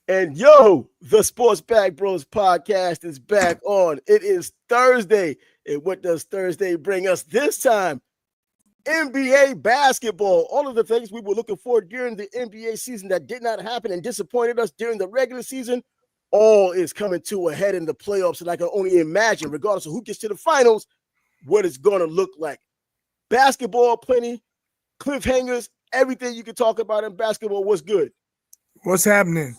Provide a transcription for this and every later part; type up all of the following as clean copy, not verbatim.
And yo, the Sports Bag Bros podcast is back on. It is Thursday. And what does Thursday bring us this time? NBA basketball. All of the things we were looking for during the NBA season that did not happen and disappointed us during the regular season, all is coming to a head in the playoffs. And I can only imagine, regardless of who gets to the finals, what it's going to look like. Basketball, plenty, cliffhangers, everything you can talk about in basketball was good. What's happening?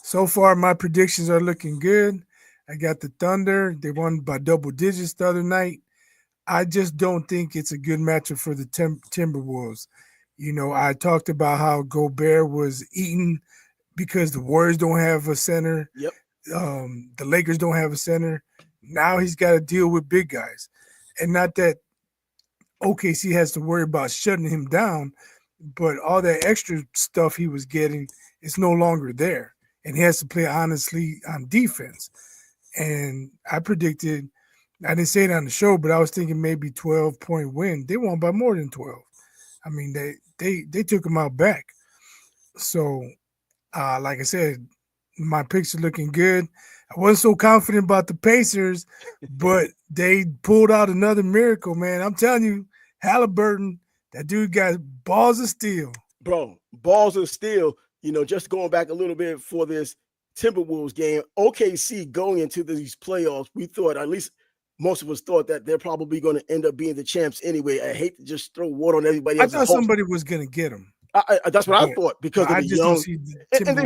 So far, my predictions are looking good. I got the Thunder. They won by double digits the other night. I just don't think it's a good matchup for the Timberwolves. You know, I talked about how Gobert was eaten because the Warriors don't have a center. Yep. The Lakers don't have a center. Now he's got to deal with big guys. And not that OKC has to worry about shutting him down, but all that extra stuff he was getting is no longer there. And he has to play honestly on defense. And I predicted, I didn't say it on the show, but I was thinking maybe 12-point win. They won by more than 12. I mean, they took him out back. So, like I said, my picks are looking good. I wasn't so confident about the Pacers, but they pulled out another miracle, man. I'm telling you, Haliburton, that dude got balls of steel. Bro, balls of steel. You know, just going back a little bit for this Timberwolves game, OKC going into these playoffs, we thought, at least most of us thought, that they're probably going to end up being the champs anyway. I hate to just throw water on everybody else. I thought somebody was going to get them. That's what I thought, because of the young. And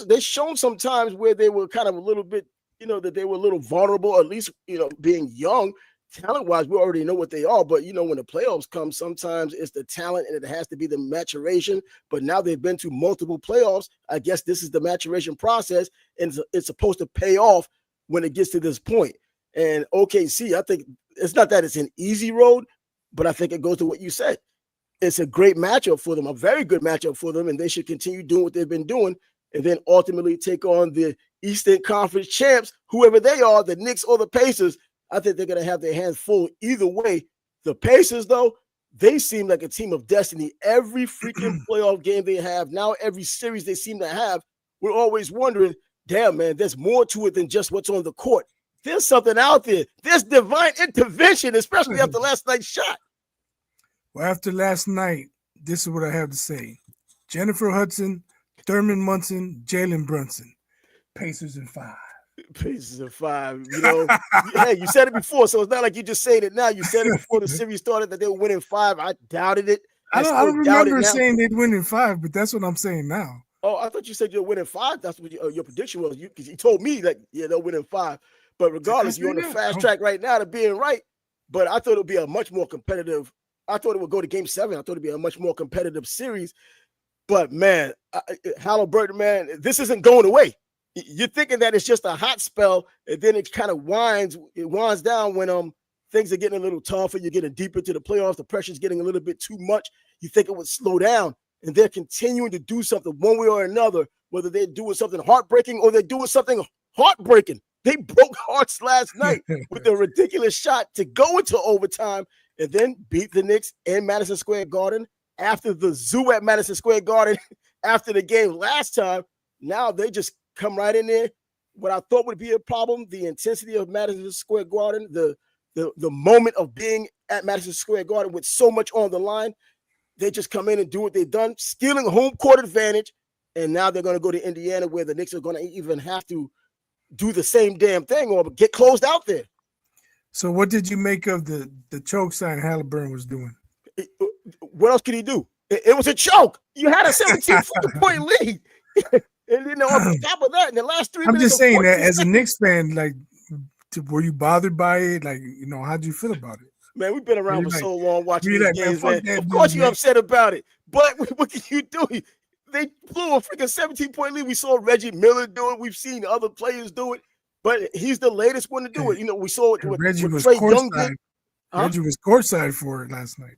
they've shown sometimes where they were kind of a little bit, you know, that they were a little vulnerable, at least, you know, being young. Talent-wise, we already know what they are, but, you know, when the playoffs come, sometimes it's the talent and it has to be the maturation. But now they've been to multiple playoffs. I guess this is the maturation process, and it's supposed to pay off when it gets to this point. And OKC, I think it's not that it's an easy road, but I think it goes to what you said. It's a great matchup for them, a very good matchup for them, and they should continue doing what they've been doing and then ultimately take on the Eastern Conference champs, whoever they are, the Knicks or the Pacers. I think they're going to have their hands full either way. The Pacers, though, they seem like a team of destiny. Every freaking playoff game they have, now every series they seem to have, we're always wondering, damn, man, there's more to it than just what's on the court. There's something out there. There's divine intervention, especially after last night's shot. Well, after last night, this is what I have to say. Jennifer Hudson, Thurman Munson, Jalen Brunson. Pacers in 5. Pacers in 5. You know, hey, you said it before, so it's not like you just saying it now. You said it before the series started that they were winning 5. I doubted it. I don't remember saying they'd win in 5, but that's what I'm saying now. Oh, I thought you said you're winning 5. That's what your prediction was. Because you told me that, yeah, they'll win in 5. But regardless, you're on the fast track right now to being right. But I thought it would be a much more competitive. I thought it would go to Game 7. I thought it'd be a much more competitive series. But, man, Haliburton, man, this isn't going away. You're thinking that it's just a hot spell, and then it kind of winds down when things are getting a little tougher. You're getting deeper into the playoffs. The pressure's getting a little bit too much. You think it would slow down, and they're continuing to do something one way or another, whether they're doing something heartbreaking or they're doing something heartbreaking. They broke hearts last night with a ridiculous shot to go into overtime and then beat the Knicks in Madison Square Garden after the zoo at Madison Square Garden after the game last time. Now they just come right in there. What I thought would be a problem, the intensity of Madison Square Garden, the moment of being at Madison Square Garden with so much on the line, they just come in and do what they've done, stealing home court advantage, and now they're going to go to Indiana where the Knicks are going to even have to do the same damn thing or get closed out there. So what did you make of the choke sign Haliburton was doing? What else could he do? It was a choke. You had a 17-point lead. And, you know, on top of that, in the last 3 minutes. I'm just saying that as a Knicks fan, like, were you bothered by it? Like, you know, how'd you feel about it? Man, we've been around for so long watching these games, man. Of course you're upset about it. But what can you do? They blew a freaking 17-point lead. We saw Reggie Miller do it. We've seen other players do it. But he's the latest one to do it. You know, we saw it with Reggie was Trae Young did. Reggie was courtside for it last night.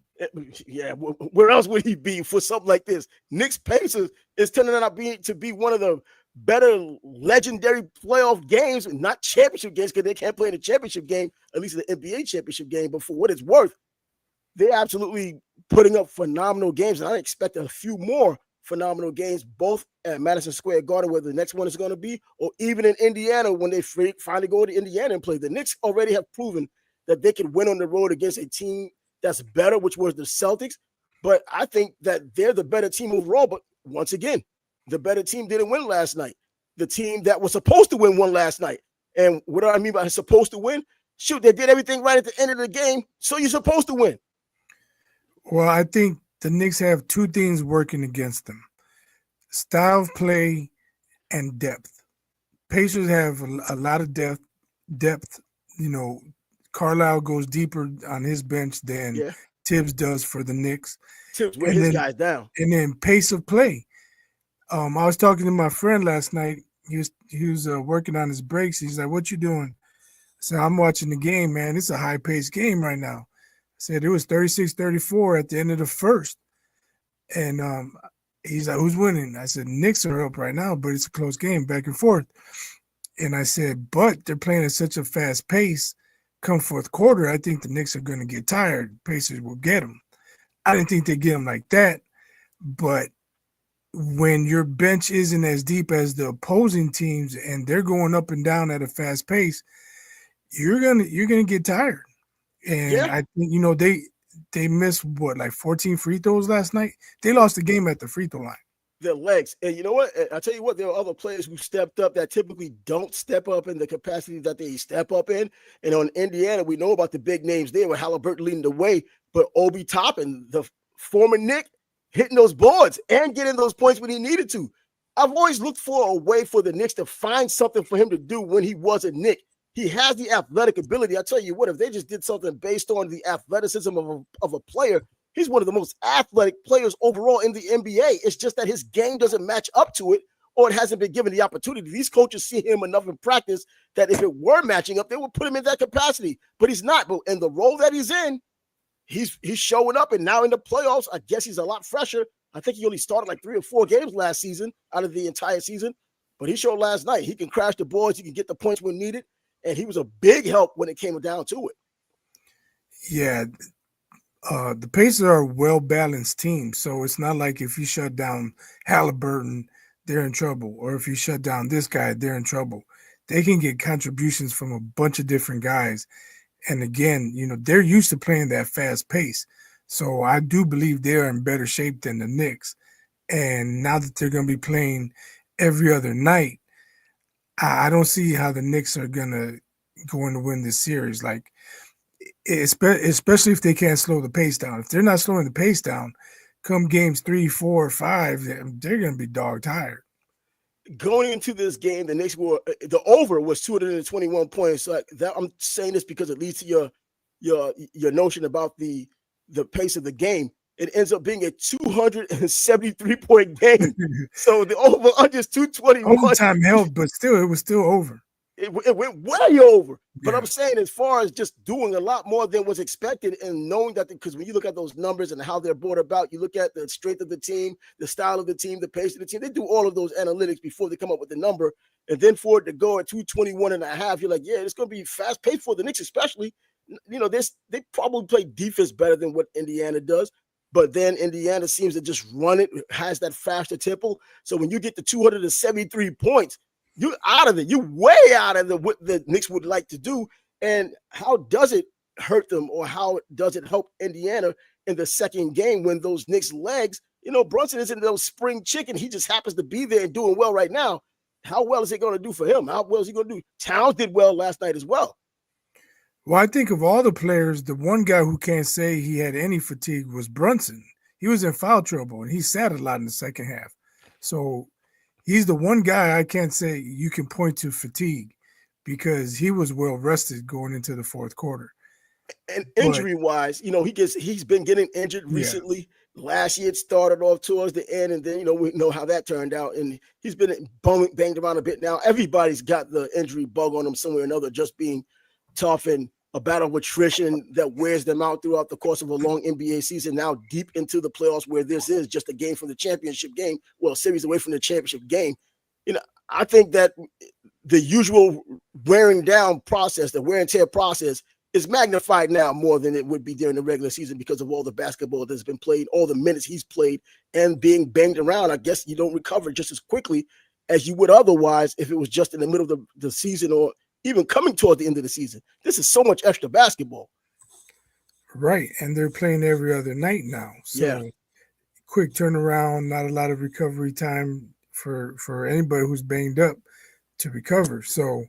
Yeah, where else would he be for something like this? Knicks Pacers is turning out to be one of the better legendary playoff games, not championship games, because they can't play in a championship game, at least the NBA championship game. But for what it's worth, they're absolutely putting up phenomenal games, and I expect a few more phenomenal games, both at Madison Square Garden, where the next one is going to be, or even in Indiana when they finally go to Indiana and play. The Knicks already have proven that they can win on the road against a team that's better, which was the Celtics. But I think that they're the better team overall. But once again, the better team didn't win last night. The team that was supposed to win won last night. And what do I mean by supposed to win? Shoot, they did everything right at the end of the game, so you're supposed to win. Well, I think the Knicks have two things working against them: style of play and depth. Pacers have a lot of depth. You know, Carlisle goes deeper on his bench than Tibbs does for the Knicks. Tibbs wear his guys down. And then pace of play. I was talking to my friend last night. He was working on his breaks. He's like, "What you doing?" I said, "I'm watching the game, man. It's a high-paced game right now." I said, "It was 36-34 at the end of the first." And he's like, "Who's winning?" I said, "Knicks are up right now, but it's a close game, back and forth." And I said, "But they're playing at such a fast pace. Come fourth quarter, I think the Knicks are going to get tired. Pacers will get them." I didn't think they'd get them like that, but when your bench isn't as deep as the opposing teams and they're going up and down at a fast pace, you're gonna get tired. And I think they missed like 14 free throws last night. They lost the game at the free throw line. Their legs. And you know what? I tell you what, there are other players who stepped up that typically don't step up in the capacity that they step up in. And on Indiana, we know about the big names there with Haliburton leading the way, but Obi Toppin, the former Knick, hitting those boards and getting those points when he needed to. I've always looked for a way for the Knicks to find something for him to do when he was a Knick. He has the athletic ability. I tell you what, if they just did something based on the athleticism of a player, he's one of the most athletic players overall in the NBA. It's just that his game doesn't match up to it, or it hasn't been given the opportunity. These coaches see him enough in practice that if it were matching up, they would put him in that capacity. But he's not. But in the role that he's in, he's showing up. And now in the playoffs, I guess he's a lot fresher. I think he only started like 3 or 4 games last season out of the entire season. But he showed last night. He can crash the boards. He can get the points when needed. And he was a big help when it came down to it. Yeah. The Pacers are a well-balanced team. So it's not like if you shut down Haliburton, they're in trouble. Or if you shut down this guy, they're in trouble. They can get contributions from a bunch of different guys. And again, they're used to playing that fast pace. So I do believe they're in better shape than the Knicks. And now that they're going to be playing every other night, I don't see how the Knicks are going to win this series. Like, especially if they can't slow the pace down. If they're not slowing the pace down, come games 3, 4, 5, they're going to be dog tired. Going into this game, the Knicks the over was 221 points. So I'm saying this because it leads to your notion about the pace of the game. It ends up being a 273-point game. So the over under is 221. Overtime helped, but still, it was still over. It went way over. But I'm saying, as far as just doing a lot more than was expected, and knowing that, because when you look at those numbers and how they're brought about, you look at the strength of the team, the style of the team, the pace of the team. They do all of those analytics before they come up with the number. And then for it to go at 221.5, you're like, yeah, it's going to be fast paced for the Knicks, especially. They probably play defense better than what Indiana does. But then Indiana seems to just run it, has that faster tempo. So when you get to 273 points, you're out of it. You're way out of what the Knicks would like to do. And how does it hurt them, or how does it help Indiana in the second game when those Knicks legs, Brunson isn't no spring chicken. He just happens to be there and doing well right now. How well is it going to do for him? How well is he going to do? Towns did well last night as well. Well, I think of all the players, the one guy who can't say he had any fatigue was Brunson. He was in foul trouble, and he sat a lot in the second half. So he's the one guy I can't say you can point to fatigue, because he was well rested going into the fourth quarter. And injury-wise, he's been getting injured recently. Yeah. Last year it started off towards the end, and then we know how that turned out. And he's been banged around a bit now. Everybody's got the injury bug on them somewhere or another, just being tough and a battle of attrition that wears them out throughout the course of a long NBA season, now deep into the playoffs, where this is just a game from the championship game, a series away from the championship game. I think that the usual wearing down process, the wear and tear process, is magnified now more than it would be during the regular season because of all the basketball that's been played, all the minutes he's played, and being banged around. I guess you don't recover just as quickly as you would otherwise if it was just in the middle of the season or even coming toward the end of the season. This is so much extra basketball. Right, and they're playing every other night now. So quick turnaround, not a lot of recovery time for anybody who's banged up to recover. So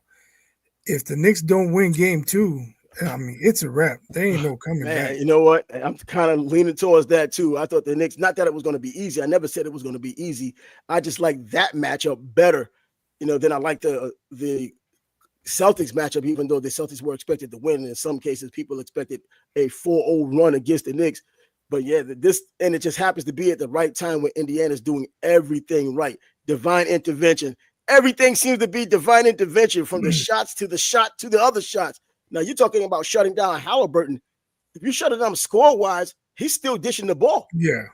if the Knicks don't win game 2, I mean, it's a wrap. There ain't no coming back. You know what? I'm kind of leaning towards that too. I thought the Knicks, not that it was going to be easy. I never said it was going to be easy. I just like that matchup better, than I like the Celtics matchup, even though the Celtics were expected to win. In some cases, people expected a 4-0 run against the Knicks. But yeah, and it just happens to be at the right time when Indiana's doing everything right. Divine intervention. Everything seems to be divine intervention, from the shots to the shot to the other shots. Now, you're talking about shutting down Haliburton. If you shut him down score-wise, he's still dishing the ball. Yeah.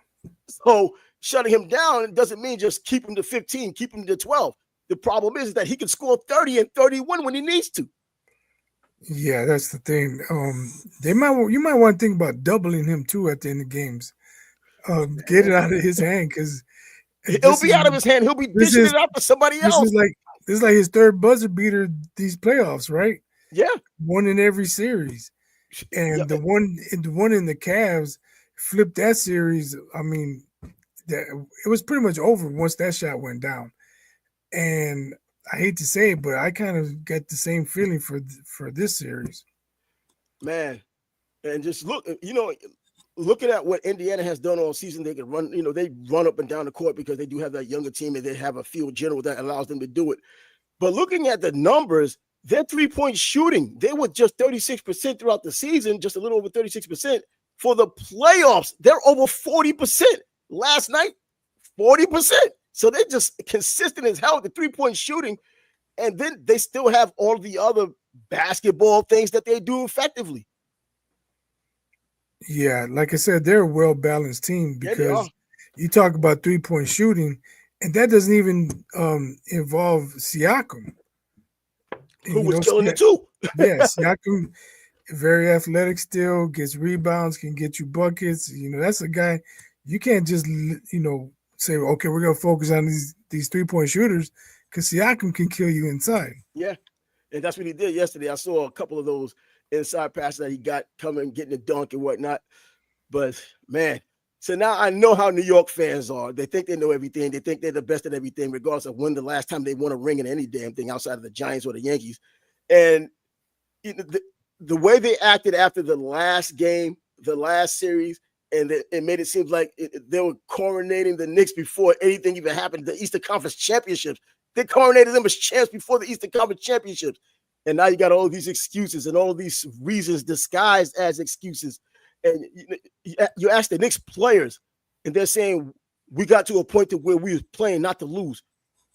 So shutting him down doesn't mean just keep him to 15, keep him to 12. The problem is that he can score 30 and 31 when he needs to. Yeah, that's the thing. You might want to think about doubling him too at the end of games. Get it out of his hand, because it'll be out of his hand. He'll be dishing it out to somebody else. This is like his third buzzer beater these playoffs, right? Yeah, one in every series, and the one in the Cavs flipped that series. I mean, it was pretty much over once that shot went down. And I hate to say it, but I kind of get the same feeling for this series. Man, and just looking at what Indiana has done all season, they can run. They run up and down the court because they do have that younger team and they have a field general that allows them to do it. But looking at the numbers, their 3-point shooting, they were just 36% throughout the season, just a little over 36%. For the playoffs, they're over 40%. Last night, 40%. So they're just consistent as hell with the 3-point shooting. And then they still have all the other basketball things that they do effectively. Yeah, like I said, they're a well-balanced team, because you talk about 3-point shooting, and that doesn't even involve Siakam. Who was killing it too. Yeah, Siakam, very athletic still, gets rebounds, can get you buckets. That's a guy you can't just, say, okay, we're going to focus on these 3-point shooters, because Siakam can kill you inside. Yeah, and that's what he did yesterday. I saw a couple of those inside passes that he got coming, getting a dunk and whatnot. But, man, so now I know how New York fans are. They think they know everything. They think they're the best at everything, regardless of when the last time they won a ring in any damn thing outside of the Giants or the Yankees. And the way they acted after the last game, the last series, and it made it seem like they were coronating the Knicks before anything even happened. The Eastern Conference Championships. They coronated them as champs before the Eastern Conference Championships. And now you got all these excuses and all these reasons disguised as excuses. And you ask the Knicks players, and they're saying, we got to a point to where we was playing not to lose.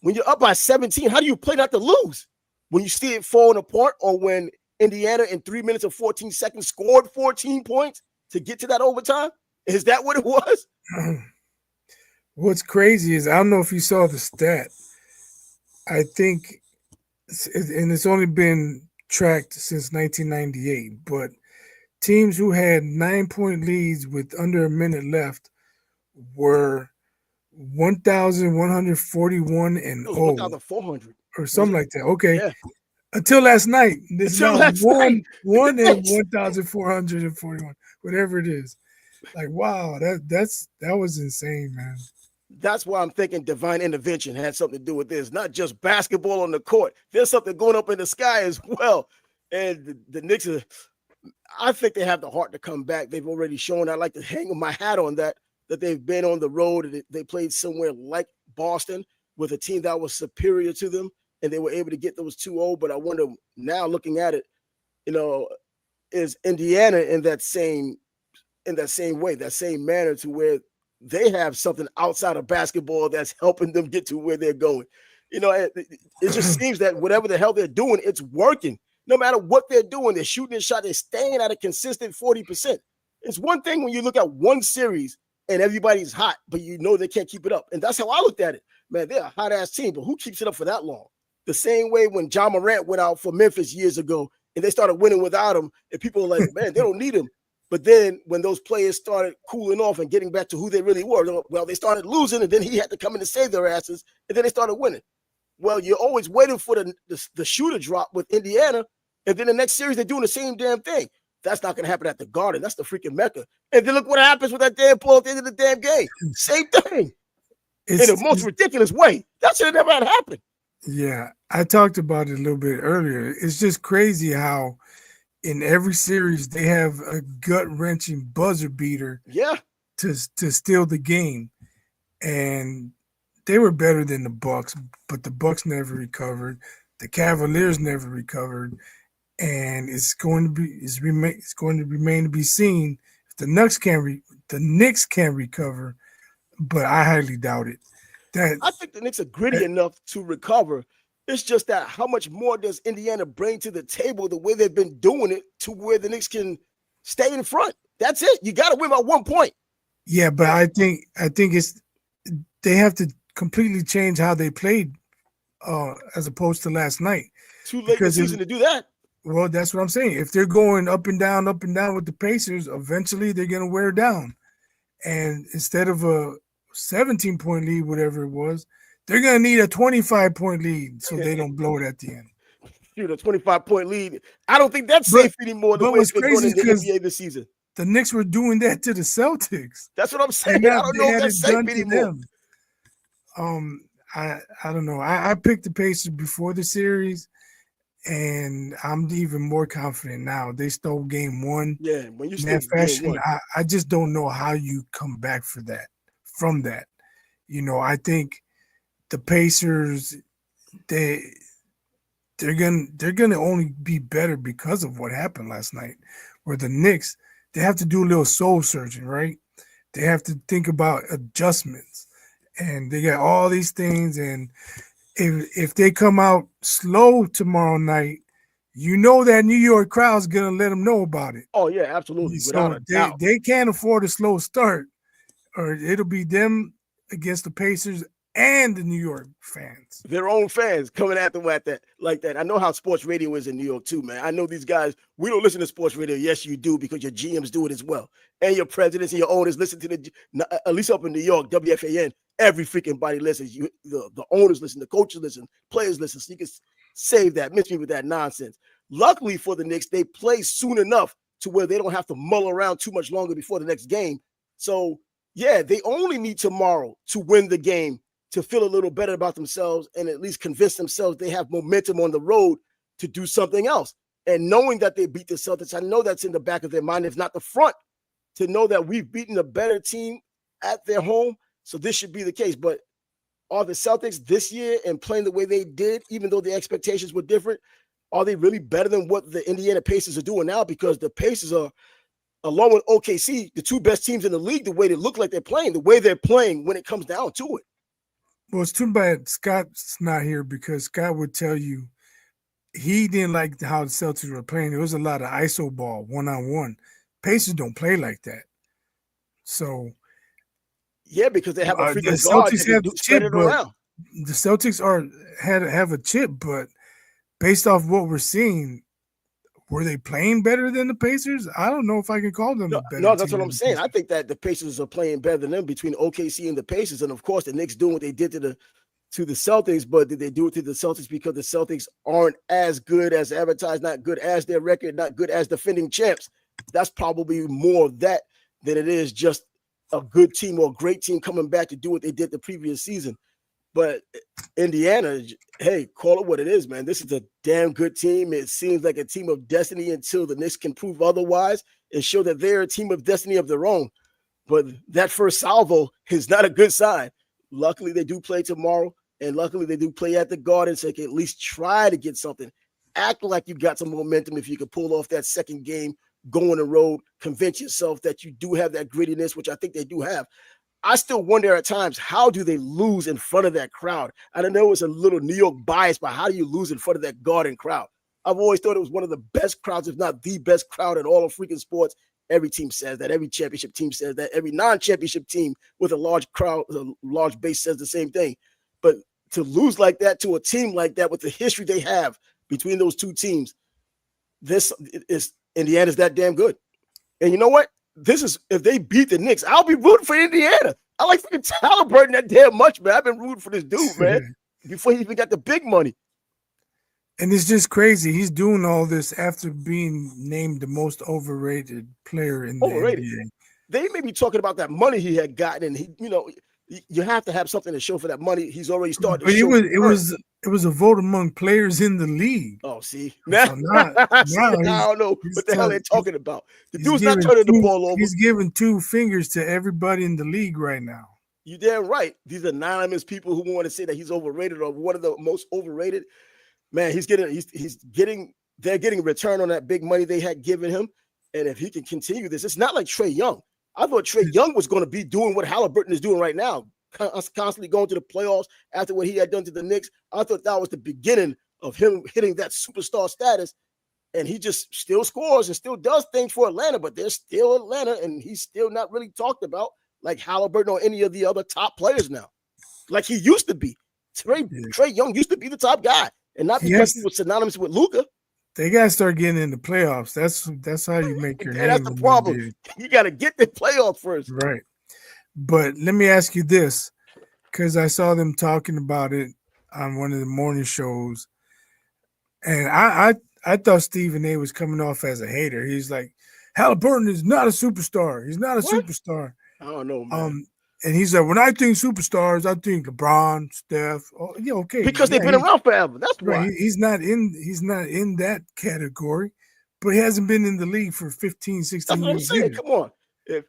When you're up by 17, how do you play not to lose? When you see it falling apart, or when Indiana in 3 minutes and 14 seconds scored 14 points to get to that overtime? Is that what it was? What's crazy is, I don't know if you saw the stat. I think, and it's only been tracked since 1998, but teams who had 9-point leads with under a minute left were 1,141 and 1,400 or something like that. Okay. Yeah. Until last night. This Until last night. One and 1,441, whatever it is. Like, wow, that was insane, man. That's why I'm thinking divine intervention had something to do with this. Not just basketball on the court. There's something going up in the sky as well. And the Knicks, I think they have the heart to come back. They've already shown. I like to hang my hat on that they've been on the road. And they played somewhere like Boston with a team that was superior to them, and they were able to get those 2-0. But I wonder now, looking at it, is Indiana in that same way, that same manner, to where they have something outside of basketball that's helping them get to where they're going. It just seems that whatever the hell they're doing, it's working. No matter what they're doing, they're shooting a shot, they're staying at a consistent 40%. It's one thing when you look at one series and everybody's hot, but they can't keep it up. And that's how I looked at it. Man, they're a hot-ass team, but who keeps it up for that long? The same way when Ja Morant went out for Memphis years ago, and they started winning without him. And people were like, man, they don't need him. But then when those players started cooling off and getting back to who they really were, well, they started losing, and then he had to come in to save their asses, and then they started winning. Well, you're always waiting for the shoe to drop with Indiana, and then the next series they're doing the same damn thing. That's not going to happen at the Garden. That's the freaking Mecca. And then look what happens with that damn ball at the end of the damn game. Same thing. In the most ridiculous way. That should have never had happened. Yeah, I talked about it a little bit earlier. It's just crazy how in every series they have a gut-wrenching buzzer beater to steal the game. And they were better than the Bucks, but the Bucks never recovered. The Cavaliers never recovered. And it's going to remain to be seen if the Knicks can recover, but I highly doubt it. I think the Knicks are gritty enough to recover. It's just that how much more does Indiana bring to the table the way they've been doing it to where the Knicks can stay in front? That's it. You got to win by 1 point. Yeah, but I think they have to completely change how they played as opposed to last night. Too late in the season to do that. Well, that's what I'm saying. If they're going up and down with the Pacers, eventually they're going to wear down. And instead of a 17-point lead, whatever it was, they're going to need a 25-point lead so they don't blow it at the end. Shoot, a 25-point lead. I don't think that's safe anymore the way it's been going in the NBA this season. The Knicks were doing that to the Celtics. That's what I'm saying. I don't know if that's safe anymore. I don't know. I picked the Pacers before the series, and I'm even more confident now. They stole game one. Yeah, when you in that fashion, I just don't know how you come back from that. I think the Pacers, they're gonna only be better because of what happened last night. Where the Knicks, they have to do a little soul searching, right? They have to think about adjustments, and they got all these things. And if they come out slow tomorrow night, that New York crowd's gonna let them know about it. Oh yeah, absolutely. So they can't afford a slow start, or it'll be them against the Pacers and the New York fans. Their own fans coming at them like that. I know how sports radio is in New York too, man. I know these guys, we don't listen to sports radio. Yes, you do, because your GMs do it as well. And your presidents and your owners listen to at least up in New York, WFAN, every freaking body listens. The owners listen, the coaches listen, players listen. So you can save that, miss me with that nonsense. Luckily for the Knicks, they play soon enough to where they don't have to mull around too much longer before the next game. So yeah, they only need tomorrow to win the game to feel a little better about themselves and at least convince themselves they have momentum on the road to do something else. And knowing that they beat the Celtics, I know that's in the back of their mind, if not the front, to know that we've beaten a better team at their home. So this should be the case. But are the Celtics this year and playing the way they did, even though the expectations were different, are they really better than what the Indiana Pacers are doing now? Because the Pacers are, along with OKC, the two best teams in the league, the way they look like they're playing when it comes down to it. Well, it's too bad Scott's not here, because Scott would tell you he didn't like how the Celtics were playing. There was a lot of iso ball, one-on-one. Pacers don't play like that. So yeah, because they have a freaking the guard Celtics have to spread it around. The Celtics have a chip, but based off what we're seeing, were they playing better than the Pacers? I don't know if I can call them a better team. No, that's what I'm saying. I think that the Pacers are playing better than them between OKC and the Pacers. And of course, the Knicks doing what they did to the Celtics, but did they do it to the Celtics because the Celtics aren't as good as advertised, not good as their record, not good as defending champs? That's probably more of that than it is just a good team or a great team coming back to do what they did the previous season. But Indiana, hey, call it what it is, man. This is a damn good team. It seems like a team of destiny until the Knicks can prove otherwise and show that they're a team of destiny of their own. But that first salvo is not a good sign. Luckily, they do play tomorrow, and luckily they do play at the Garden, so they can at least try to get something. Act like you got some momentum if you could pull off that second game, go on the road, convince yourself that you do have that grittiness, which I think they do have. I still wonder at times, how do they lose in front of that crowd? I don't know, it's a little New York bias, but how do you lose in front of that Garden crowd? I've always thought it was one of the best crowds, if not the best crowd in all of freaking sports. Every team says that. Every championship team says that. Every non-championship team with a large crowd, a large base says the same thing. But to lose like that to a team like that with the history they have between those two teams, this is Indiana's that damn good. And you know what? This is if they beat the Knicks, I'll be rooting for Indiana. I like freaking Haliburton that damn much, man. I've been rooting for this dude, man, before he even got the big money. And it's just crazy. He's doing all this after being named the most overrated player in the NBA. They may be talking about that money he had gotten, and he, you have to have something to show for that money. He's already started. But it was a vote among players in the league. Oh, see, now I don't know what the hell they're talking about. The dude's not turning the ball over. He's giving two fingers to everybody in the league right now. You damn right. These anonymous people who want to say that he's overrated or one of the most overrated. Man, they're getting a return on that big money they had given him. And if he can continue this, it's not like Trae Young. I thought Trae Young was going to be doing what Haliburton is doing right now, constantly going to the playoffs after what he had done to the Knicks. I thought that was the beginning of him hitting that superstar status. And he just still scores and still does things for Atlanta, but they're still Atlanta, and he's still not really talked about like Haliburton or any of the other top players now, like he used to be. Trae Young used to be the top guy, and not because he was synonymous with Luka. They gotta start getting in the playoffs. That's how you make your name. That's the problem. You gotta get the playoffs first, right? But let me ask you this, because I saw them talking about it on one of the morning shows, and I thought Stephen A. was coming off as a hater. He's like, Haliburton is not a superstar. He's not a superstar. I don't know, man. And he said, when I think superstars, I think LeBron, Steph. Oh, yeah, okay. Because they've been around forever. That's why. He's not in that category, but he hasn't been in the league for 15, 16 That's what years. I'm saying. Come on.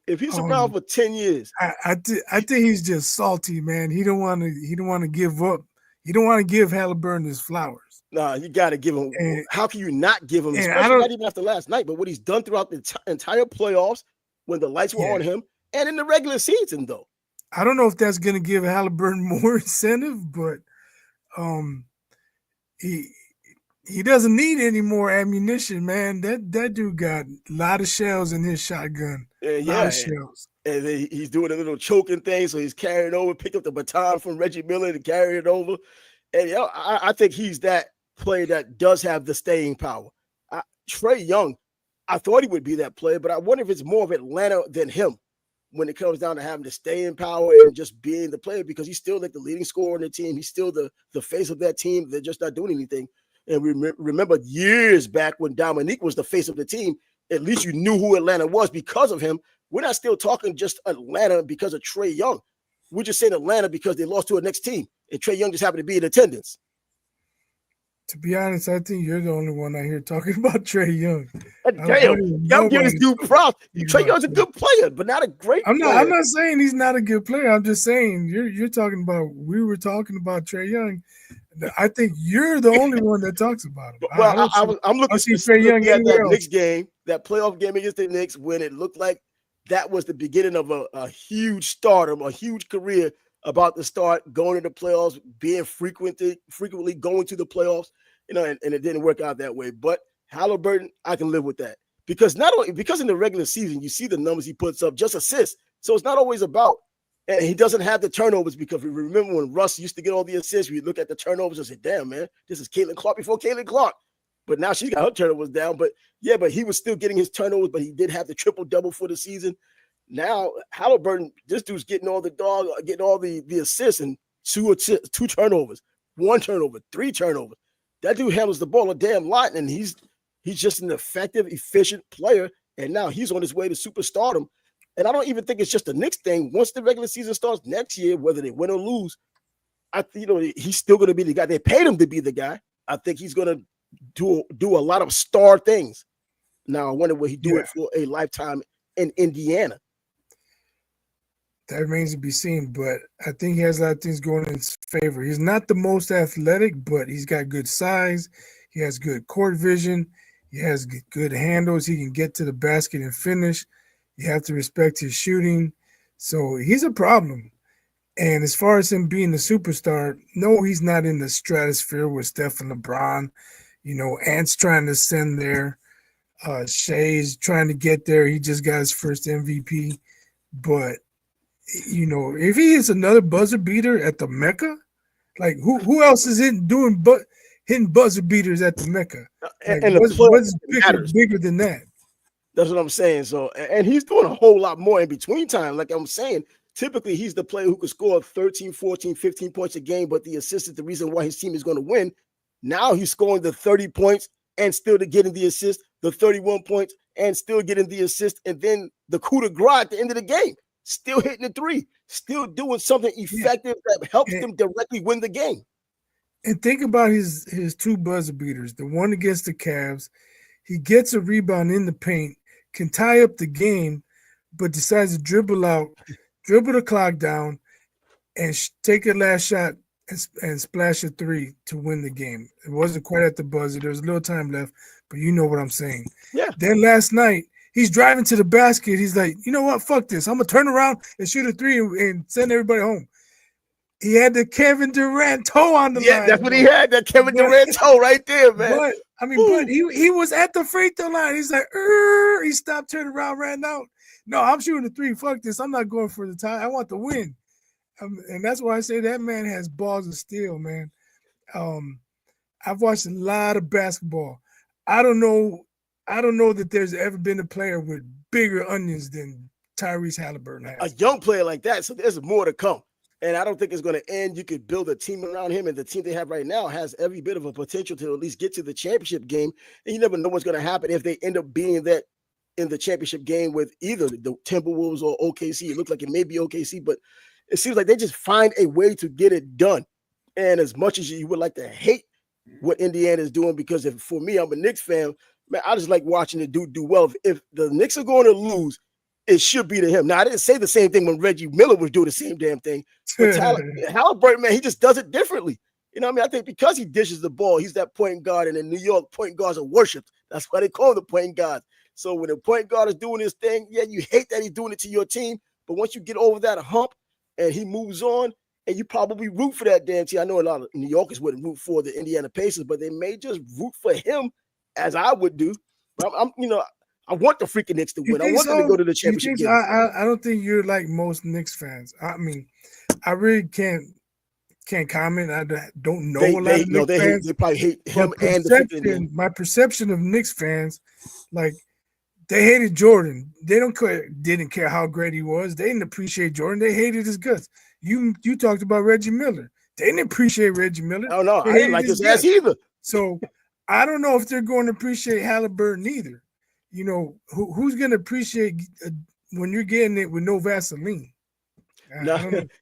If he's around for 10 years. I think he's just salty, man. He don't want to give up. He don't want to give Haliburton his flowers. Nah, you got to give him. How can you not give him, especially not even after last night, but what he's done throughout the entire playoffs when the lights were on him and in the regular season, though. I don't know if that's going to give Haliburton more incentive, but he doesn't need any more ammunition, man. That dude got a lot of shells in his shotgun. A lot of shells. And then he's doing a little choking thing, so he's carrying over, pick up the baton from Reggie Miller to carry it over. And I think he's that player that does have the staying power. Trae Young, I thought he would be that player, but I wonder if it's more of Atlanta than him when it comes down to having to stay in power and just being the player, because he's still like the leading scorer on the team. He's still the face of that team. They're just not doing anything. And remember years back when Dominique was the face of the team, at least you knew who Atlanta was because of him. We're not still talking just Atlanta because of Trae Young. We're just saying Atlanta because they lost to a next team, and Trae Young just happened to be in attendance. To be honest, I think you're the only one out here talking about Trae Young. I'm giving this dude props. Trae Young's a good player, but not a great player. I'm not saying he's not a good player. I'm just saying you're talking about. We were talking about Trae Young. I think you're the only one that talks about him. Well, I'm looking Trae Young at that Knicks game, that playoff game against the Knicks, when it looked like that was the beginning of a huge stardom, a huge career about to start, going to the playoffs, being frequently going to the playoffs, and it didn't work out that way. But Haliburton, I can live with that, because in the regular season, you see the numbers he puts up, just assists. So it's not always about, and he doesn't have the turnovers, because we remember when Russ used to get all the assists, we look at the turnovers and say, damn, man, this is Caitlin Clark before Caitlin Clark. But now she's got her turnovers down. But he was still getting his turnovers, but he did have the triple-double for the season. Now, Haliburton, this dude's getting all the assists and two turnovers, 1 turnover, 3 turnovers. That dude handles the ball a damn lot, and he's just an effective, efficient player. And now he's on his way to superstardom. And I don't even think it's just a Knicks thing. Once the regular season starts next year, whether they win or lose, he's still going to be the guy. They paid him to be the guy. I think he's going to do a lot of star things. Now I wonder will he do it for a lifetime in Indiana. That remains to be seen, but I think he has a lot of things going in his favor. He's not the most athletic, but he's got good size. He has good court vision. He has good handles. He can get to the basket and finish. You have to respect his shooting. So he's a problem. And as far as him being a superstar, no, he's not in the stratosphere with Steph and LeBron. Ant's trying to ascend there. Shea's trying to get there. He just got his first MVP. But if he is another buzzer beater at the Mecca, like who else is it doing? But hitting buzzer beaters at the Mecca. Like, and the what's matters. bigger than that? That's what I'm saying. So, and he's doing a whole lot more in between time. Like I'm saying, typically he's the player who could score 13, 14, 15 points a game, but the assist is the reason why his team is going to win. Now he's scoring the 30 points and still getting the assist, the 31 points and still getting the assist, and then the coup de grace at the end of the game, still hitting the three, still doing something effective that helps them directly win the game. And think about his two buzzer beaters. The one against the Cavs, he gets a rebound in the paint, can tie up the game, but decides to dribble out, dribble the clock down, and take a last shot and splash a three to win the game. It wasn't quite at the buzzer. There was a little time left, but you know what I'm saying. Yeah. Then last night, he's driving to the basket. He's like, you know what? Fuck this. I'm going to turn around and shoot a three and send everybody home. He had the Kevin Durant toe on the line. Yeah, that's what he had, that Kevin Durant toe right there, man. But, but he was at the free throw line. He's like, he stopped, turned around, ran out. No, I'm shooting a three. Fuck this. I'm not going for the tie. I want the win. And that's why I say that man has balls of steel, man. I've watched a lot of basketball. I don't know that there's ever been a player with bigger onions than Tyrese Haliburton has. A young player like that, so there's more to come. And I don't think it's going to end. You could build a team around him, and the team they have right now has every bit of a potential to at least get to the championship game. And you never know what's going to happen if they end up being that in the championship game with either the Timberwolves or OKC. It looks like it may be OKC, but it seems like they just find a way to get it done. And as much as you would like to hate what Indiana is doing, because for me, I'm a Knicks fan, man, I just like watching the dude do well. If the Knicks are going to lose, it should be to him. Now, I didn't say the same thing when Reggie Miller was doing the same damn thing. But Haliburton, man, he just does it differently. You know what I mean? I think because he dishes the ball, he's that point guard, and in New York, point guards are worshipped. That's why they call him the point guard. So when the point guard is doing his thing, yeah, you hate that he's doing it to your team, but once you get over that hump and he moves on, and you probably root for that damn team. I know a lot of New Yorkers wouldn't root for the Indiana Pacers, but they may just root for him, as I would do. But I want the freaking Knicks to win. I want them to go to the championship game. I don't think you're like most Knicks fans. I mean, I really can't comment. I don't know a lot of Knicks fans. They probably hate him and the my perception of Knicks fans, like, they hated Jordan. They didn't care how great he was. They didn't appreciate Jordan. They hated his guts. You talked about Reggie Miller. They didn't appreciate Reggie Miller. Oh no, I didn't like his ass either. So I don't know if they're going to appreciate Haliburton either. You know, who's going to appreciate when you're getting it with no Vaseline? No,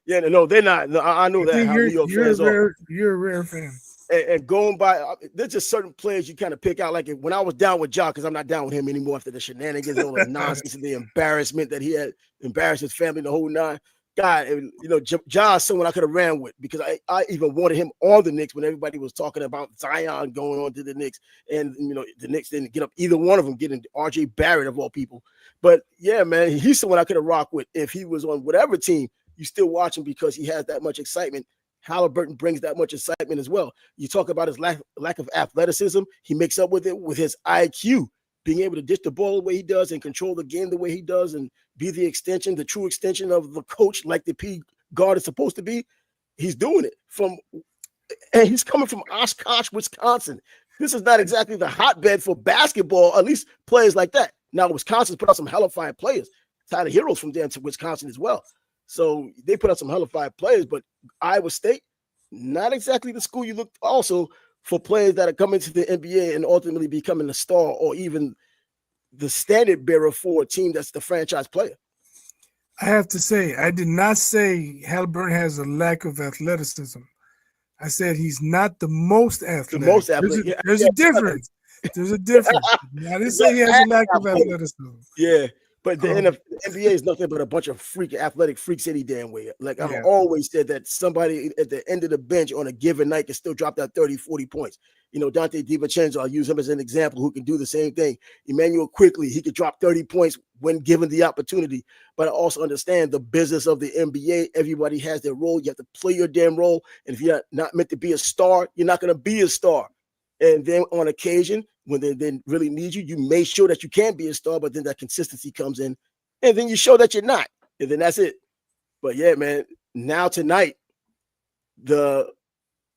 they're not. No, I know that. How New York fans are. You're a rare fan. And going by, there's just certain players you kind of pick out. Like when I was down with Ja, because I'm not down with him anymore after the shenanigans, all the nonsense and the embarrassment that he had, embarrassed his family, the whole nine. God, Ja is someone I could have ran with, because I even wanted him on the Knicks when everybody was talking about Zion going on to the Knicks, and the Knicks didn't get up either one of them, getting R.J. Barrett of all people. But yeah, man, he's someone I could have rocked with if he was on whatever team. You still watch him because he has that much excitement. Haliburton brings that much excitement as well. You talk about his lack of athleticism. He makes up with it with his IQ, being able to dish the ball the way he does and control the game the way he does and be the true extension of the coach, like the P guard is supposed to be. He's doing it and he's coming from Oshkosh, Wisconsin. This is not exactly the hotbed for basketball, at least players like that. Now, Wisconsin's put out some hella fine players. Tyler Heroes from there to Wisconsin as well. So they put out some hella fine players, but Iowa State, not exactly the school you look also for players that are coming to the NBA and ultimately becoming a star or even the standard bearer for a team that's the franchise player. I have to say, I did not say Haliburton has a lack of athleticism. I said he's not the most athletic. The most athletic. There's a difference. There's a difference. I didn't say he has a lack of athleticism. Yeah. But the NBA is nothing but a bunch of athletic freaks any damn way. Like I've always said that somebody at the end of the bench on a given night can still drop that 30, 40 points. Dante DiVincenzo, I'll use him as an example, who can do the same thing. Emmanuel Quickly, he could drop 30 points when given the opportunity. But I also understand the business of the NBA. Everybody has their role. You have to play your damn role. And if you're not meant to be a star, you're not going to be a star. And then on occasion, when they really need you, you may show that you can be a star, but then that consistency comes in, and then you show that you're not, and then that's it. But yeah, man, now tonight, the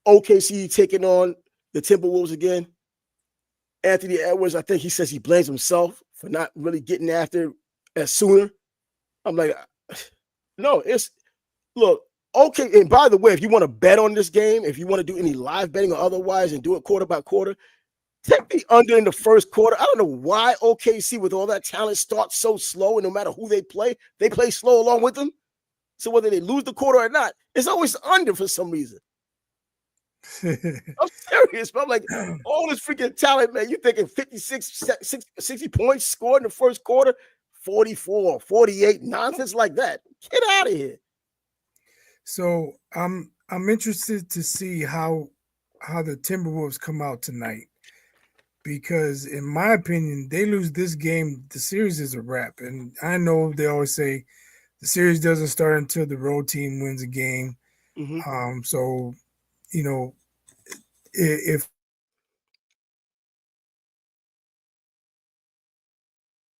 OKC taking on the Timberwolves again. Anthony Edwards, I think he says he blames himself for not really getting after as sooner. I'm like, no, look, okay. And by the way, if you want to bet on this game, if you want to do any live betting or otherwise and do it quarter by quarter, take the under in the first quarter. I don't know why OKC with all that talent starts so slow, and no matter who they play slow along with them. So whether they lose the quarter or not, it's always under for some reason. I'm serious, but I'm like, all this freaking talent, man. You thinking 60 points scored in the first quarter, 44, 48, nonsense like that. Get out of here. So I'm interested to see how the Timberwolves come out tonight, because in my opinion, they lose this game, the series is a wrap. And I know they always say the series doesn't start until the road team wins a game. Mm-hmm. So, you know, if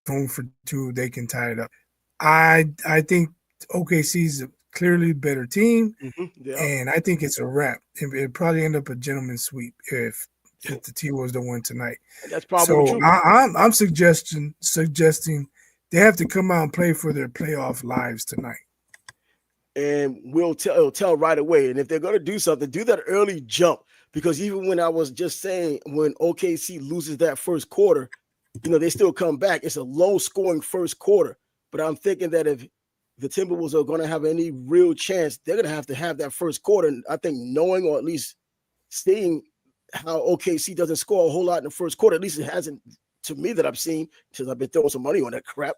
home for 2, they can tie it up. I think OKC's clearly a better team, and I think it's a wrap. It'll probably end up a gentleman's sweep if the T-Wolves don't win tonight. That's probably true. I'm suggesting they have to come out and play for their playoff lives tonight. And we'll tell right away. And if they're going to do something, do that early jump. Because even when I was just saying, when OKC loses that first quarter, you know, they still come back. It's a low-scoring first quarter. But I'm thinking that if the Timberwolves are going to have any real chance, they're going to have that first quarter. And I think knowing, or at least seeing how OKC doesn't score a whole lot in the first quarter, at least it hasn't to me that I've seen, because I've been throwing some money on that crap.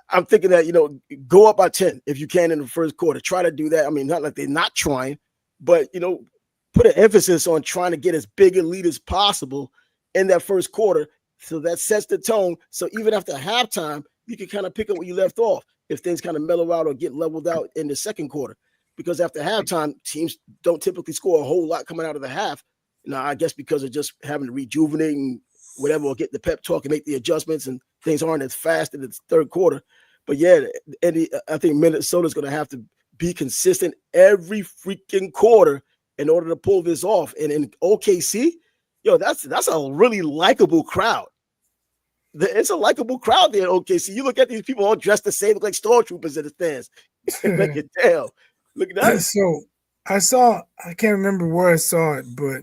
I'm thinking that, you know, go up by 10 if you can in the first quarter. Try to do that. I mean, not like they're not trying, but, you know, put an emphasis on trying to get as big a lead as possible in that first quarter. So that sets the tone. So even after halftime, you can kind of pick up where you left off if things kind of mellow out or get leveled out in the second quarter. Because after halftime, teams don't typically score a whole lot coming out of the half. Now, I guess because of just having to rejuvenate and whatever, or get the pep talk and make the adjustments, and things aren't as fast in the third quarter. But yeah, I think Minnesota's going to have to be consistent every freaking quarter in order to pull this off. And in OKC, that's a really likable crowd. It's a likable crowd there at OKC. You look at these people all dressed the same, look like stormtroopers in the stands. Like, damn, look at that. So I can't remember where I saw it, but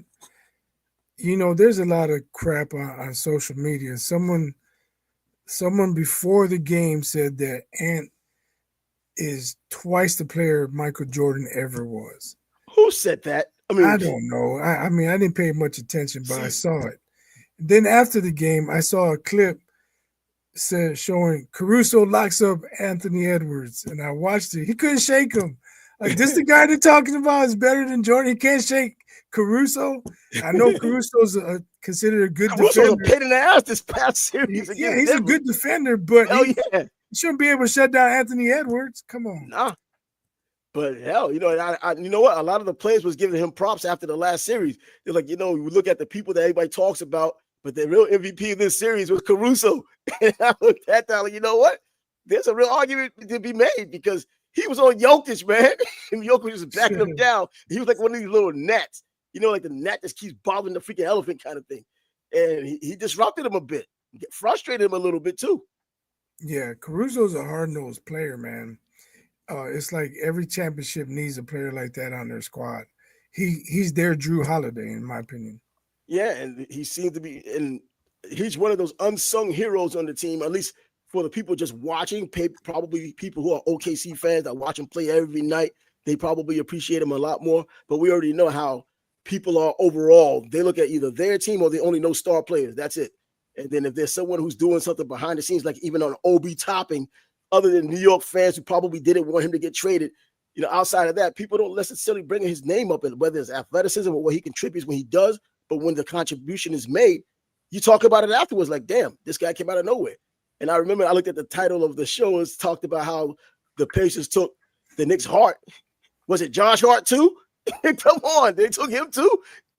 you know, there's a lot of crap on social media. Someone before the game said that Ant is twice the player Michael Jordan ever was. Who said that? I mean, I don't know. I mean, I didn't pay much attention, but I saw it. Then after the game, I saw a clip showing Caruso locks up Anthony Edwards, and I watched it. He couldn't shake him. Like, this the guy they're talking about is better than Jordan. He can't shake Caruso. I know Caruso's considered a good defender. Caruso's a pain in the ass this past series. Yeah, he's a good defender, but he shouldn't be able to shut down Anthony Edwards. Come on. Nah. But hell, you know, you know what? A lot of the players was giving him props after the last series. They're like, you know, you look at the people that everybody talks about, but the real MVP of this series was Caruso. And I looked at that, like, you know what? There's a real argument to be made, because he was on Jokic, man. And Jokic was just backing him down. He was like one of these little gnats, you know, like the gnat just keeps bothering the freaking elephant kind of thing. And he disrupted him a bit, frustrated him a little bit too. Yeah, Caruso's a hard-nosed player, man. It's like every championship needs a player like that on their squad. He's their Drew Holiday, in my opinion. Yeah, and he seems to be, and he's one of those unsung heroes on the team, at least for the people just watching, probably people who are OKC fans that watch him play every night. They probably appreciate him a lot more. But we already know how people are overall. They look at either their team or they only know star players. That's it. And then if there's someone who's doing something behind the scenes, like even on Obi Topping, other than New York fans who probably didn't want him to get traded, you know, outside of that, people don't necessarily bring his name up, and whether it's athleticism or what he contributes when he does. But when the contribution is made, you talk about it afterwards, like, damn, this guy came out of nowhere. And I remember I looked at the title of the show. It's talked about how the Pacers took the Knicks' Hart. Was it Josh Hart too? Come on, they took him too.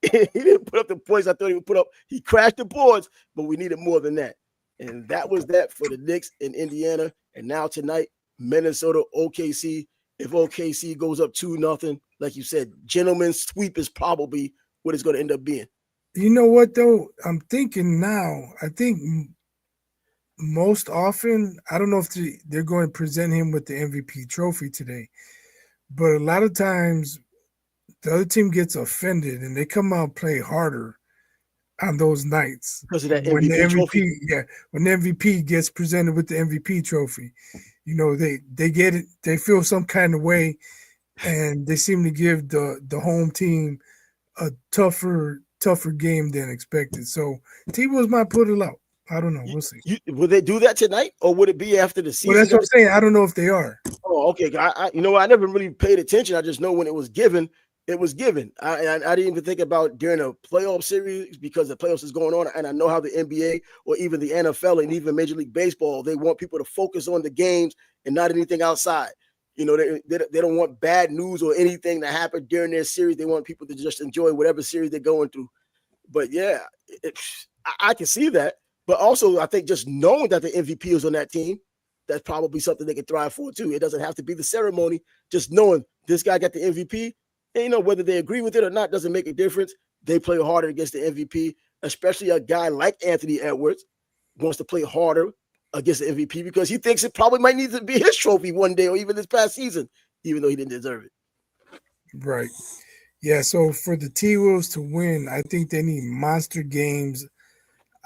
He didn't put up the points I thought he would put up. He crashed the boards, but we needed more than that. And that was that for the Knicks in Indiana. And now tonight, Minnesota, OKC. If OKC goes up 2-0, like you said, gentleman's sweep is probably what it's going to end up being. You know what though? I'm thinking now. I think most often, I don't know if they're going to present him with the MVP trophy today, but a lot of times the other team gets offended and they come out and play harder on those nights because of that when the MVP trophy. when the MVP gets presented with the MVP trophy. You know, they get it, they feel some kind of way, and they seem to give the home team a tougher game than expected. So T-Wolves might put it out. I don't know. We'll see. Would they do that tonight, or would it be after the Well, season? that's what I'm saying. I don't know if they are. Oh, okay. You know, I never really paid attention. I just know when it was given, it was given. I didn't even think about during a playoff series because the playoffs is going on, and I know how the NBA or even the NFL and even Major League Baseball, they want people to focus on the games and not anything outside. You know, they don't want bad news or anything to happen during their series. They want people to just enjoy whatever series they're going through. But yeah, I can see that. But also, I think just knowing that the MVP is on that team, that's probably something they can thrive for too. It doesn't have to be the ceremony. Just knowing this guy got the MVP, and you know whether they agree with it or not doesn't make a difference. They play harder against the MVP, especially a guy like Anthony Edwards wants to play harder against the MVP because he thinks it probably might need to be his trophy one day or even this past season, even though he didn't deserve it. Right. Yeah. So for the T-Wolves to win, I think they need monster games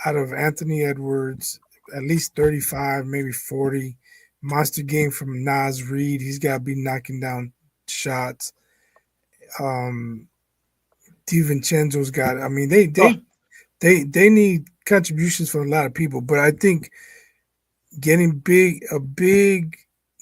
out of Anthony Edwards, at least 35, maybe 40. Monster game from Nas Reed. He's got to be knocking down shots. DiVincenzo's got. I mean, they need contributions from a lot of people, but I think getting a big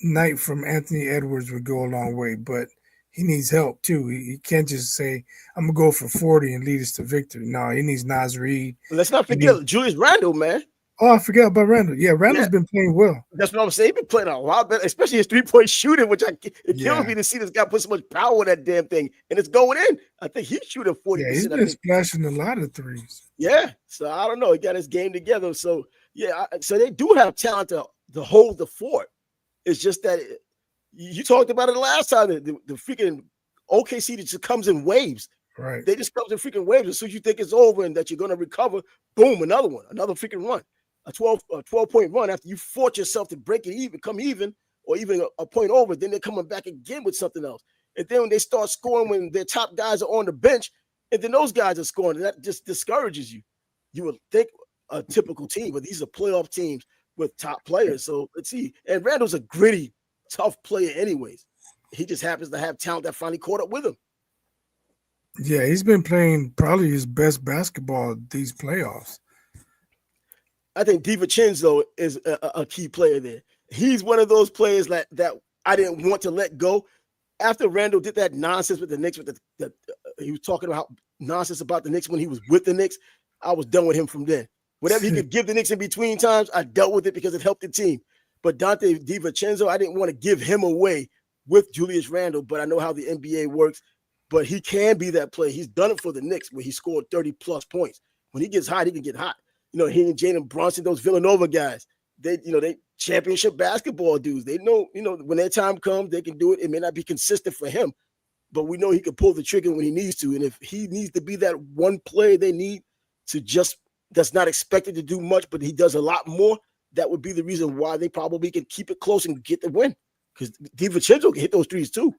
night from Anthony Edwards would go a long way. But he needs help too. He can't just say, "I'm gonna go for 40 and lead us to victory." No, he needs Nas Reed. Let's not forget Julius Randle, man. Oh, I forgot about Randle. Yeah, Randle's been playing well. That's what I'm saying. He's been playing a lot better, especially his 3-point shooting, which it kills me to see this guy put so much power in that damn thing, and it's going in. I think he's shooting 40%. Yeah, he's been splashing a lot of threes. Yeah, so I don't know. He got his game together. So yeah, so they do have talent to hold the fort. It's just that you talked about it the last time. The freaking OKC just comes in waves. Right. They just comes in freaking waves. As soon as you think it's over and that you're going to recover, boom, another one, another freaking run. A 12-point run after you fought yourself to break it even, come even, or even a point over, then they're coming back again with something else. And then when they start scoring when their top guys are on the bench, and then those guys are scoring, that just discourages you. You would think a typical team, but these are playoff teams with top players. So let's see. And Randall's a gritty, tough player anyways. He just happens to have talent that finally caught up with him. Yeah, he's been playing probably his best basketball these playoffs. I think DiVincenzo is a key player there. He's one of those players that I didn't want to let go. After Randall did that nonsense with the Knicks, he was talking about nonsense about the Knicks when he was with the Knicks, I was done with him from then. Whatever he could give the Knicks in between times, I dealt with it because it helped the team. But Dante DiVincenzo, I didn't want to give him away with Julius Randle, but I know how the NBA works. But he can be that player. He's done it for the Knicks where he scored 30-plus points. When he gets hot, he can get hot. You know, he and Jalen Brunson, those Villanova guys, they championship basketball dudes. They know, when their time comes, they can do it. It may not be consistent for him, but we know he can pull the trigger when he needs to. And if he needs to be that one player they need to that's not expected to do much, but he does a lot more, that would be the reason why they probably can keep it close and get the win. Because DiVincenzo can hit those threes too.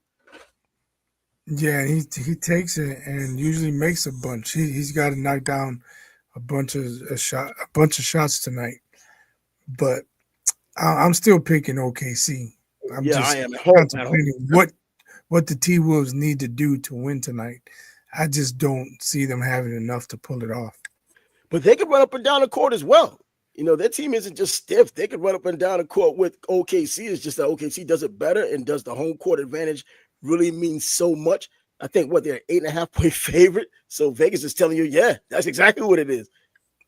Yeah, he takes it and usually makes a bunch. He's got to knock down a bunch of shots tonight, but I'm still picking OKC. I am at home. What the T-Wolves need to do to win tonight. I just don't see them having enough to pull it off. But they can run up and down the court as well. Their team isn't just stiff. They can run up and down the court with OKC. It's just that OKC does it better, and does the home court advantage really mean so much. I think they're 8.5-point favorite. So Vegas is telling you, yeah, that's exactly what it is.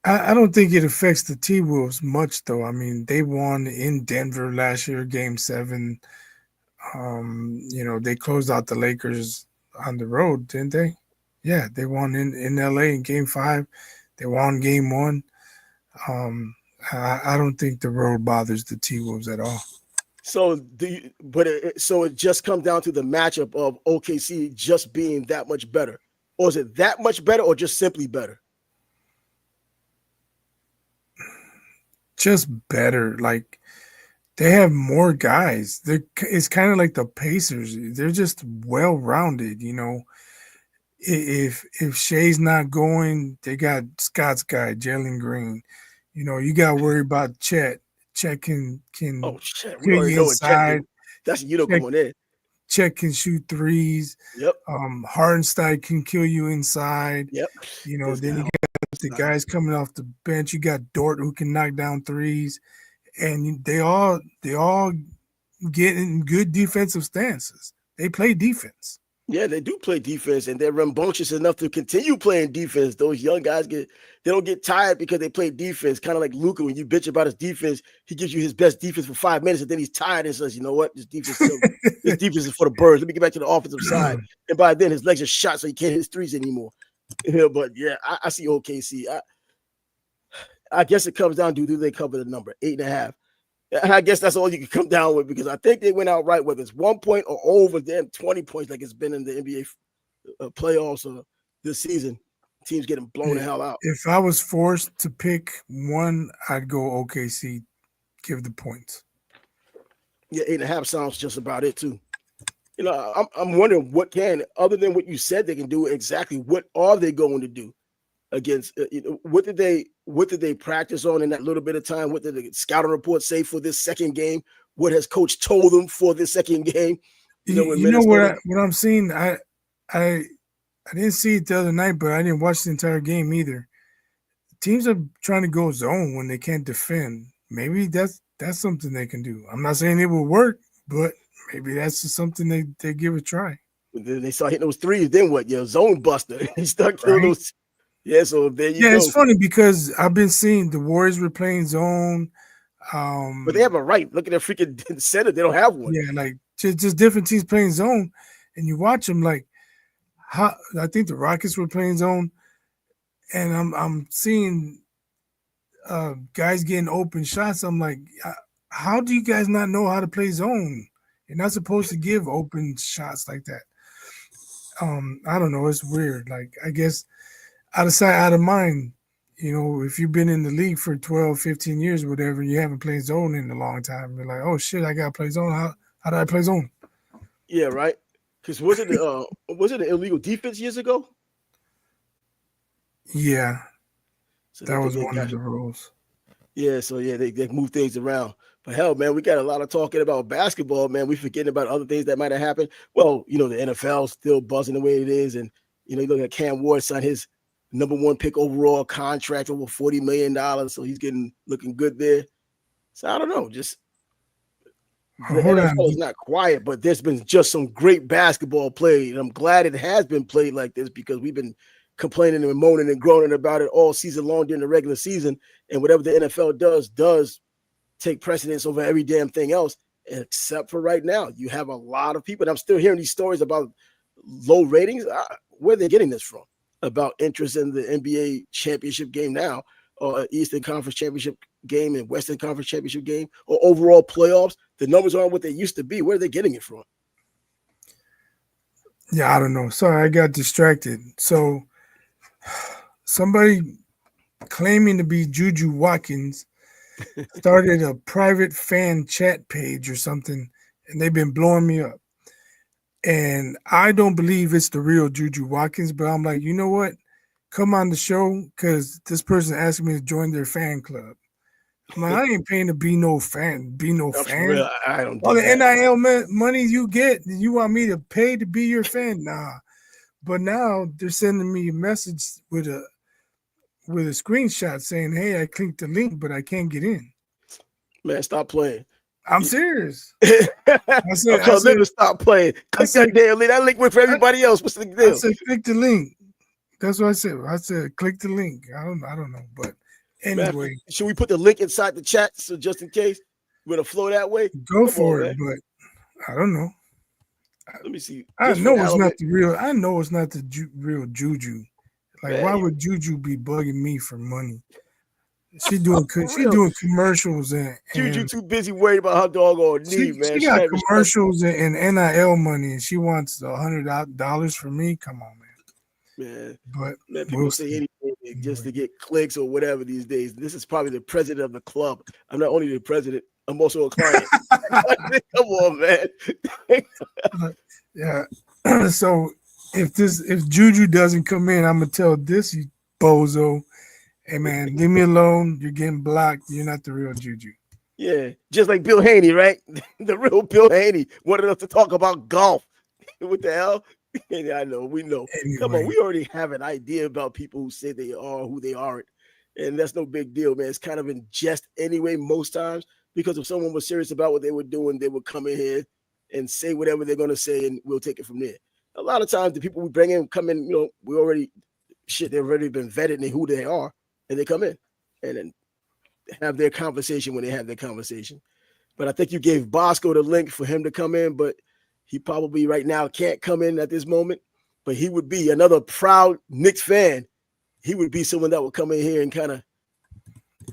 I don't think it affects the T-Wolves much, though. I mean, they won in Denver last year, Game 7. They closed out the Lakers on the road, didn't they? Yeah, they won in LA in Game 5. They won Game 1. I don't think the road bothers the T-Wolves at all. So it just comes down to the matchup of OKC just being that much better, or is it that much better, or just simply better? just better. Like they have more guys. It's kind of like the Pacers. They're just well rounded. If Shea's not going, they got Scott's guy, Jalen Green. You got to worry about Chet. Chet can Oh shit, we kill already you know what Chet inside. do. That's Chet, coming in. Chet can shoot threes. Yep. Hardenstein can kill you inside. Yep. Then you got the guys coming off the bench. You got Dort who can knock down threes, and they all get in good defensive stances. They play defense. Yeah, they do play defense, and they're rambunctious enough to continue playing defense. Those young guys they don't get tired because they play defense. Kind of like Luka, when you bitch about his defense, he gives you his best defense for 5 minutes, and then he's tired and says, "You know what? This defense is for the birds. Let me get back to the offensive side." And by then, his legs are shot, so he can't hit his threes anymore. But yeah, I see OKC. I guess it comes down to, do they cover the number 8.5? I guess that's all you can come down with, because I think they went out right, whether it's 1 point or over them 20 points, like it's been in the NBA playoffs this season. Teams getting blown the hell out. If I was forced to pick one, I'd go OKC. Give the points. Yeah, 8.5 sounds just about it too. I'm wondering what other than what you said they can do, exactly what are they going to do against? What did they practice on in that little bit of time? What did the scouting report say for this second game? What has coach told them for this second game? What I'm seeing. I didn't see it the other night, but I didn't watch the entire game either. Teams are trying to go zone when they can't defend. Maybe that's something they can do. I'm not saying it will work, but maybe that's just something they give a try. They start hitting those threes. Then what? Zone buster. They start killing those. Yeah, so there you go. Yeah, it's funny because I've been seeing the Warriors were playing zone. But they have a right. Look at their freaking center. They don't have one. Yeah, like just different teams playing zone, and you watch them like. I think the Rockets were playing zone, and I'm seeing guys getting open shots. I'm like, how do you guys not know how to play zone? You're not supposed to give open shots like that. I don't know. It's weird. Like, I guess out of sight, out of mind. If you've been in the league for 12, 15 years or whatever, you haven't played zone in a long time. You're like, oh shit, I got to play zone. How do I play zone? Yeah, right. Because was it an illegal defense years ago? Yeah, so that was one of the rules. Yeah, so yeah, they move things around. But hell, man, we got a lot of talking about basketball, man. We forgetting about other things that might have happened. Well, the NFL still buzzing the way it is, and you look at Cam Ward signed his number 1 pick overall contract, over $40 million, so he's looking good there. So I don't know, just. The NFL is not quiet, but there's been just some great basketball played, and I'm glad it has been played like this, because we've been complaining and moaning and groaning about it all season long during the regular season, and whatever the NFL does take precedence over every damn thing else, except for right now. You have a lot of people, and I'm still hearing these stories about low ratings. Where are they getting this from? About interest in the NBA championship game now, or Eastern Conference championship game and Western Conference championship game, or overall playoffs. The numbers aren't what they used to be. Where are they getting it from? Yeah, I don't know. Sorry, I got distracted. So somebody claiming to be Juju Watkins started a private fan chat page or something, and they've been blowing me up. And I don't believe it's the real Juju Watkins, but I'm like, you know what? Come on the show, because this person asked me to join their fan club. I'm like, I ain't paying to be no fan. Real, I don't. All the NIL money you get, you want me to pay to be your fan? Nah. But now they're sending me a message with a screenshot saying, "Hey, I clicked the link, but I can't get in." Man, stop playing. I'm serious. I said, stop playing. Click that damn link. That link went for everybody else. What's the deal? I said, click the link. That's what I said. I said, click the link. I don't know, but anyway. Man, should we put the link inside the chat, so just in case we're gonna flow that way? Go for it, but I don't know. Let me see. I know it's not the real. I know it's not the real Juju. Like, man, why would Juju be bugging me for money? She doing commercials and Juju too busy worried about her doggone knee, man. She got commercials and NIL money, and she wants $100 for me. Come on, man. Man, but people say anything. just to get clicks or whatever these days. This is probably the president of the club. I'm not only the president, I'm also a client. Come on, man. Yeah. So if Juju doesn't come in, I'm gonna tell this bozo, hey man, leave me alone. You're getting blocked. You're not the real Juju. Yeah, just like Bill Haney, right? The real Bill Haney wanted us to talk about golf. What the hell? Yeah, I know, we know. Anyway. Come on, we already have an idea about people who say they are who they aren't. And that's no big deal, man. It's kind of in jest anyway, most times, because if someone was serious about what they were doing, they would come in here and say whatever they're going to say, and we'll take it from there. A lot of times, the people we bring in come in, they've already been vetted in who they are, and they come in and then have their conversation when they have their conversation. But I think you gave Bosco the link for him to come in, but he probably right now can't come in at this moment. But he would be another proud Knicks fan. He would be someone that would come in here and kind of,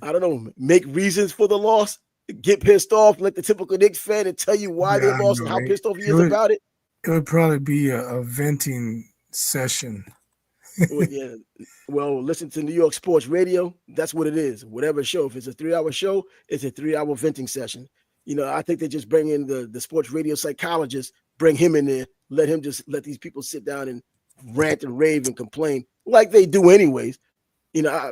I don't know, make reasons for the loss, get pissed off like the typical Knicks fan and tell you why they lost and how pissed off he is about it. It would probably be a venting session. Well, listen to New York Sports Radio. That's what it is. Whatever show. If it's a 3-hour show, it's a 3-hour venting session. I think they just bring in the sports radio psychologist, bring him in there, let these people sit down and rant and rave and complain like they do anyways. I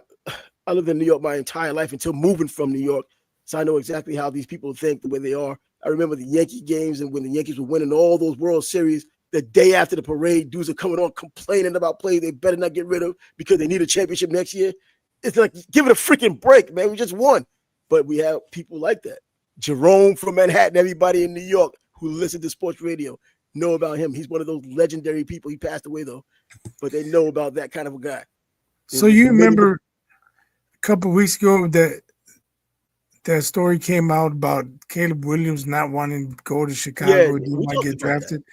lived in New York my entire life until moving from New York. So I know exactly how these people think, the way they are. I remember the Yankee games, and when the Yankees were winning all those World Series, the day after the parade, dudes are coming on complaining about plays they better not get rid of because they need a championship next year. It's like, give it a freaking break, man. We just won. But we have people like that. Jerome from Manhattan, everybody in New York who listen to sports radio know about him. He's one of those legendary people. He passed away, though. But they know about that kind of a guy. So you remember a couple of weeks ago that story came out about Caleb Williams not wanting to go to Chicago. He might get drafted.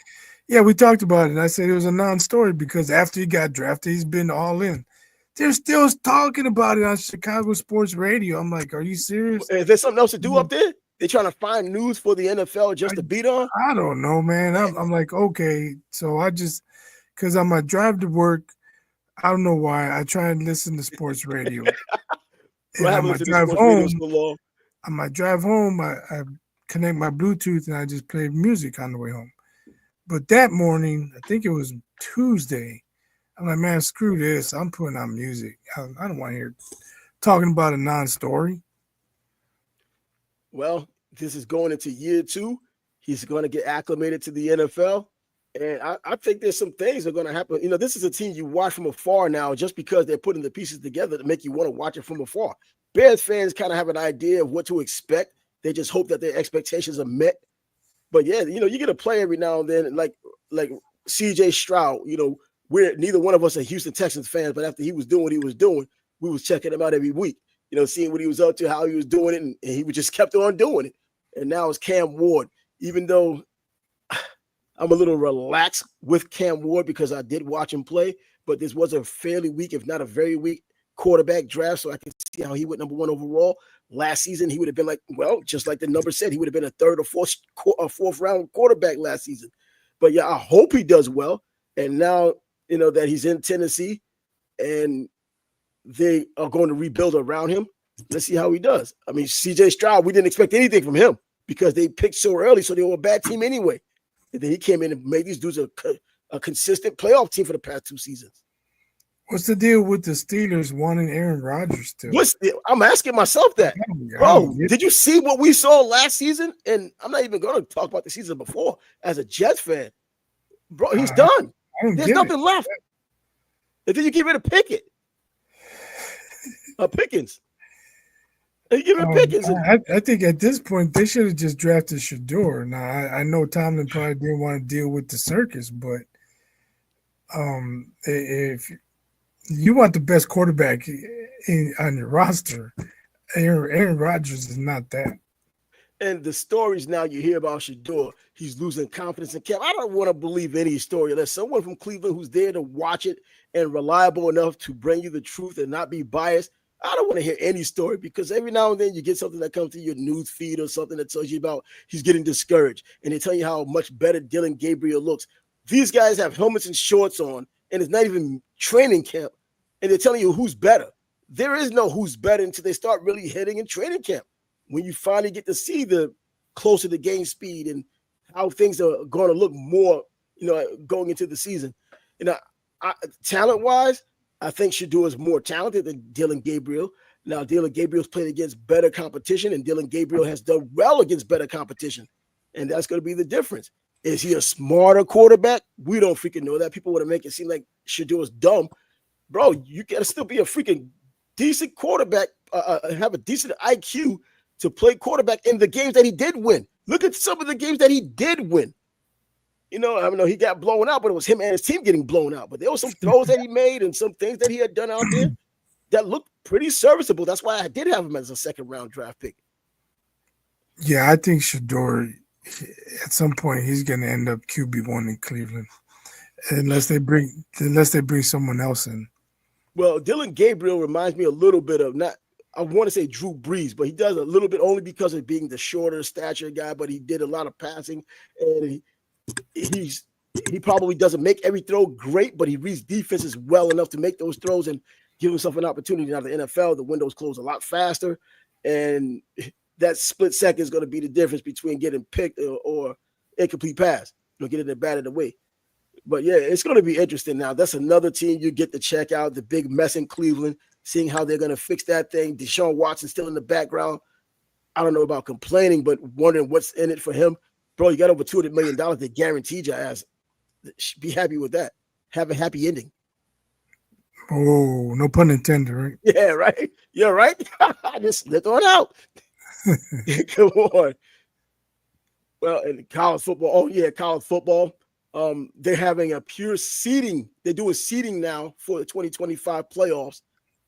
Yeah, we talked about it. And I said it was a non-story because after he got drafted, he's been all in. They're still talking about it on Chicago sports radio. I'm like, are you serious? Is there something else to do up there? They're trying to find news for the NFL just to beat on? I don't know, man. I'm like, okay. So because on my drive to work, I don't know why, I try and listen to sports radio. And on my drive home, I connect my Bluetooth and I just play music on the way home. But that morning, I think it was Tuesday, I'm like, man, screw this. I'm putting on music. I don't want to hear talking about a non-story. Well, this is going into year 2. He's going to get acclimated to the NFL. And I think there's some things that are going to happen. This is a team you watch from afar now just because they're putting the pieces together to make you want to watch it from afar. Bears fans kind of have an idea of what to expect. They just hope that their expectations are met. But, yeah, you get a play every now and then, like C.J. Stroud. We're neither one of us are Houston Texans fans, but after he was doing what he was doing, we was checking him out every week, seeing what he was up to, how he was doing it, and he just kept on doing it. And now it's Cam Ward. Even though I'm a little relaxed with Cam Ward because I did watch him play, but this was a fairly weak, if not a very weak, quarterback draft, so I can see how he went number 1 overall. Last season, he would have been just like the number said, he would have been a 3rd or 4th round quarterback last season. But, yeah, I hope he does well. And now, that he's in Tennessee and they are going to rebuild around him. Let's see how he does. I mean, C.J. Stroud, we didn't expect anything from him because they picked so early, so they were a bad team anyway. And then he came in and made these dudes a consistent playoff team for the past 2 seasons. What's the deal with the Steelers wanting Aaron Rodgers too? I'm asking myself that. Bro, did you see what we saw last season? And I'm not even going to talk about the season before as a Jets fan. Bro, he's done. There's nothing left. And then you get rid of Pickens. You get rid of Pickens. I think at this point they should have just drafted Shador. Now I know Tomlin probably didn't want to deal with the circus, but if you want the best quarterback on your roster, Aaron Rodgers is not that. And the stories now you hear about Shador, he's losing confidence in Cam. I don't want to believe any story unless someone from Cleveland who's there to watch it and reliable enough to bring you the truth and not be biased. I don't want to hear any story because every now and then you get something that comes to your news feed or something that tells you about he's getting discouraged. And they tell you how much better Dylan Gabriel looks. These guys have helmets and shorts on, and it's not even training camp. and they're telling you who's better. There is no who's better until they start really hitting in training camp. When you finally get to see the closer to game speed and how things are going to look more, going into the season. Talent-wise, I think Shedeur is more talented than Dillon Gabriel. Now, Dillon Gabriel's played against better competition, and Dillon Gabriel has done well against better competition. And that's going to be the difference. Is he a smarter quarterback? We don't freaking know that. People want to make it seem like Shedeur is dumb. Bro, you got to still be a freaking decent quarterback, have a decent IQ to play quarterback in the games that he did win. Look at some of the games that he did win. I know he got blown out, but it was him and his team getting blown out. But there were some throws that he made and some things that he had done out there that looked pretty serviceable. That's why I did have him as a second-round draft pick. Yeah, I think Shedeur, at some point, he's going to end up QB1 in Cleveland, unless they bring someone else in. Well, Dillon Gabriel reminds me a little bit of I want to say Drew Brees, but he does a little bit only because of being the shorter stature guy, but he did a lot of passing, and he probably doesn't make every throw great, but he reads defenses well enough to make those throws and give himself an opportunity. Now, the NFL, the windows close a lot faster, and that split second is going to be the difference between getting picked or incomplete pass, getting it batted away. But, yeah, it's going to be interesting now. That's another team you get to check out, the big mess in Cleveland, seeing how they're going to fix that thing. Deshaun Watson still in the background. I don't know about complaining, but wondering what's in it for him. Bro, you got over $200 million that guaranteed your ass. Be happy with that. Have a happy ending. Oh, no pun intended, right? Yeah, right. You're right. I just slipped on out. Come on. Well, in college football, college football. They're having a pure seeding. They're doing seeding now for the 2025 playoffs.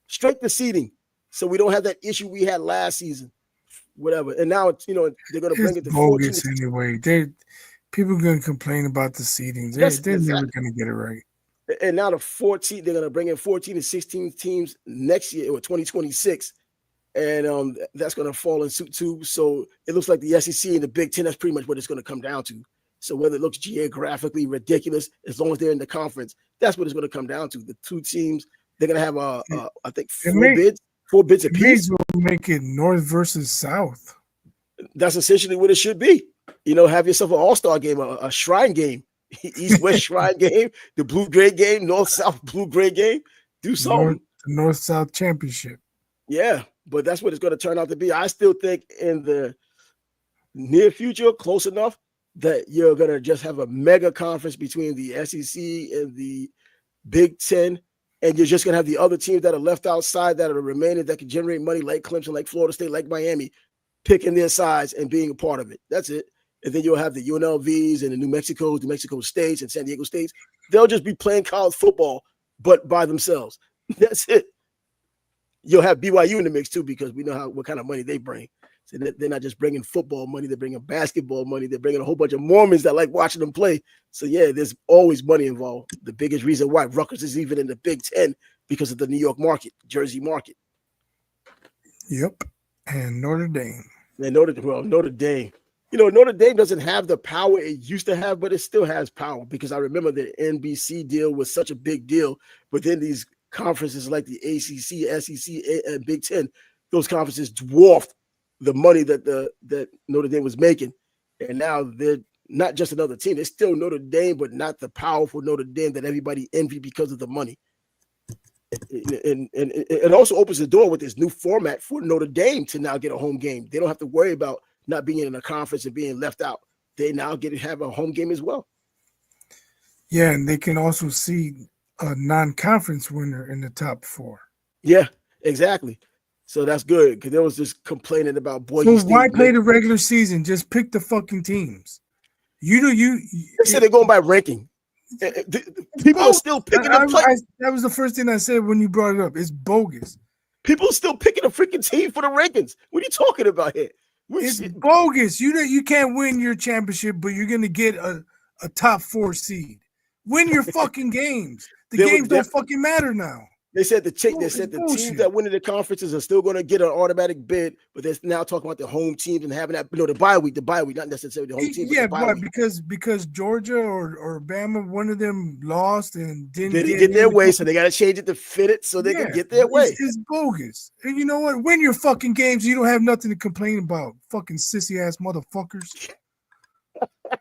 Straight to seeding. So we don't have that issue we had last season. Whatever. And now they're going to bring it to bogus anyway. People are going to complain about the seeding. They're never going to get it right. And now they're going to bring in 14 to 16 teams next year or 2026. And that's going to fall in suit too. So it looks like the SEC and the Big Ten, that's pretty much what it's going to come down to. So whether it looks geographically ridiculous, as long as they're in the conference, that's what it's going to come down to. The two teams, they're going to have I think four bids apiece. May as well make it North versus South. That's essentially what it should be. Have yourself an all-star game, a shrine game, East-West shrine game, the blue-gray game, North-South blue-gray game. Do something. North-South championship. Yeah, but that's what it's going to turn out to be. I still think in the near future, close enough, that you're going to just have a mega conference between the SEC and the Big Ten, and you're just going to have the other teams that are left outside that are remaining that can generate money like Clemson, like Florida State, like Miami, picking their sides and being a part of it. That's it. And then you'll have the UNLVs and the New Mexico States and San Diego States. They'll just be playing college football, but by themselves. That's it. You'll have BYU in the mix too, because we know what kind of money they bring. So they're not just bringing football money, they're bringing basketball money, they're bringing a whole bunch of Mormons that like watching them play. So yeah, there's always money involved. The biggest reason why Rutgers is even in the Big Ten because of the New York market, Jersey market. Yep. And Notre Dame. And Notre Dame. Notre Dame doesn't have the power it used to have, but it still has power, because I remember the NBC deal was such a big deal. But then these conferences like the ACC, SEC, and Big Ten, those conferences dwarfed the money that Notre Dame was making. And now they're not just another team. They're still Notre Dame, but not the powerful Notre Dame that everybody envy because of the money. And it also opens the door with this new format for Notre Dame to now get a home game. They don't have to worry about not being in a conference and being left out. They now get to have a home game as well. Yeah, and they can also see a non-conference winner in the top four. Yeah, exactly. So that's good, because there was just complaining about Boise State. So why play the regular season? Just pick the fucking teams. They said they're going by ranking. People are still picking that was the first thing I said when you brought it up. It's bogus. People are still picking a freaking team for the rankings. What are you talking about here? It's bogus. You can't win your championship, but you're going to get a top 4 seed. Win your fucking games. The games don't fucking matter now. They said the teams that win in the conferences are still going to get an automatic bid, but they're now talking about the home teams and having that, the bye week, not necessarily the home team, but the bye week. because Georgia or Bama, one of them lost and didn't get their way, so they got to change it to fit it so they can get their way. It's bogus. And you know what? Win your fucking games. You don't have nothing to complain about. Fucking sissy ass motherfuckers.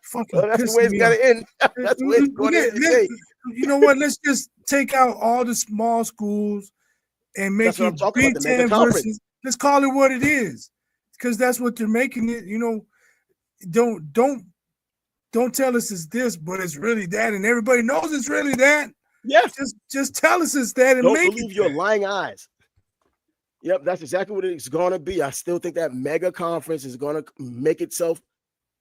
Fucking that's the way it's got to end. That's the way it's going to end. You know what? Let's just take out all the small schools and make it Big Ten versus. Let's call it what it is, because that's what they're making it. You know, don't tell us it's this, but it's really that, and everybody knows it's really that. Yeah, just tell us it's that, and don't make believe it your that. lying eyes. Yep, that's exactly what it's going to be. I still think that mega conference is going to make itself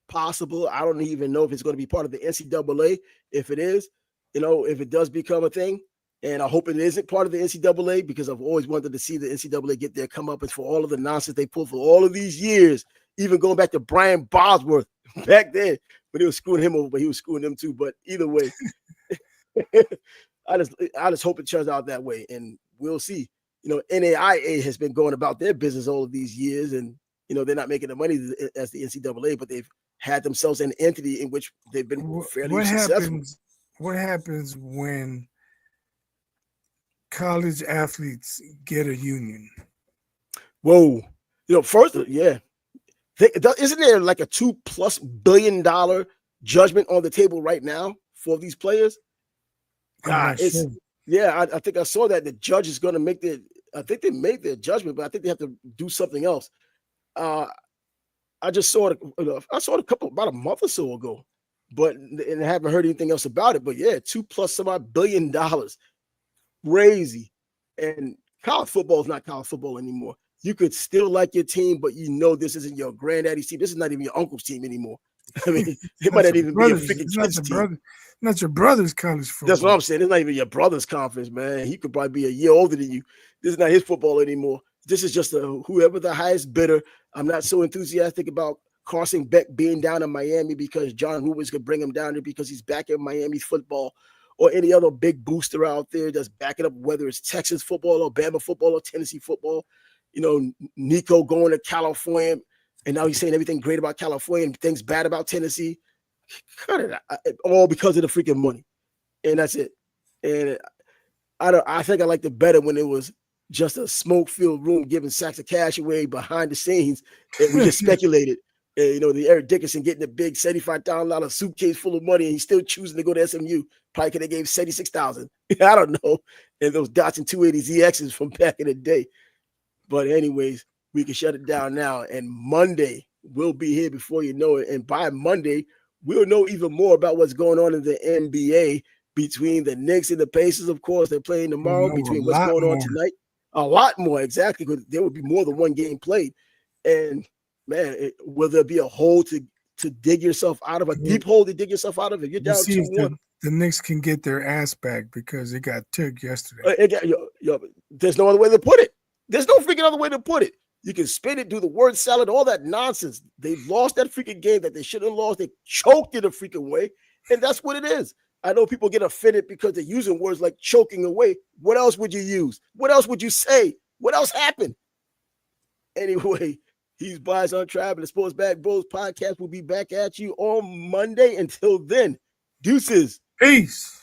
possible. I don't even know if it's going to be part of the NCAA. If it is, if it does become a thing, and I hope it isn't part of the NCAA, because I've always wanted to see the NCAA get their comeuppance for all of the nonsense they pulled for all of these years, even going back to Brian Bosworth back then when he was screwing him over, but he was screwing them too. But either way, I just hope it turns out that way, and we'll see. NAIA has been going about their business all of these years, and they're not making the money as the NCAA, but they've had themselves an entity in which they've been fairly successful. What happens when college athletes get a union? Whoa. First, yeah. Isn't there like a $2+ billion judgment on the table right now for these players? Sure. Yeah, I think I saw that the judge is going to I think they made their judgment, but I think they have to do something else. I just saw it. I saw it about a month or so ago, and I haven't heard anything else about it. But yeah, $2+ billion, crazy. And college football is not college football anymore. You could still like your team, but this isn't your granddaddy's team. This is not even your uncle's team anymore. I mean, it might not even be a freaking kid's team. Not your brother's college football. That's what I'm saying. It's not even your brother's conference, man. He could probably be a year older than you. This is not his football anymore. This is just whoever the highest bidder. I'm not so enthusiastic about Carson Beck being down in Miami because John Rubens could bring him down there because he's back in Miami's football, or any other big booster out there that's backing up, whether it's Texas football or Bama football or Tennessee football. Nico going to California, and now he's saying everything great about California and things bad about Tennessee. Cut it out. All because of the freaking money. And that's it. And I think I liked it better when it was just a smoke-filled room giving sacks of cash away behind the scenes, and we just speculated. The Eric Dickerson getting a big $75,000 suitcase full of money, and he's still choosing to go to SMU. Probably could have gave $76,000. I don't know. And those Datsun 280ZXs from back in the day. But anyways, we can shut it down now. And Monday, we'll be here before you know it. And by Monday, we'll know even more about what's going on in the NBA between the Knicks and the Pacers. Of course, they're playing tomorrow. Between what's going on tonight. A lot more, exactly, because there will be more than one game played. And man, will there be a hole to dig yourself out of, a deep hole to dig yourself out of? If you're down 2-1, the Knicks can get their ass back because it got took yesterday. There's no other way to put it. There's no freaking other way to put it. You can spin it, do the word salad, all that nonsense. They lost that freaking game that they shouldn't have lost. They choked it a freaking way, and that's what it is. I know people get offended because they're using words like choking away. What else would you use? What else would you say? What else happened? Anyway, he's Bias on Tribe, and the Sports Back Bros podcast will be back at you on Monday. Until then, deuces. Peace.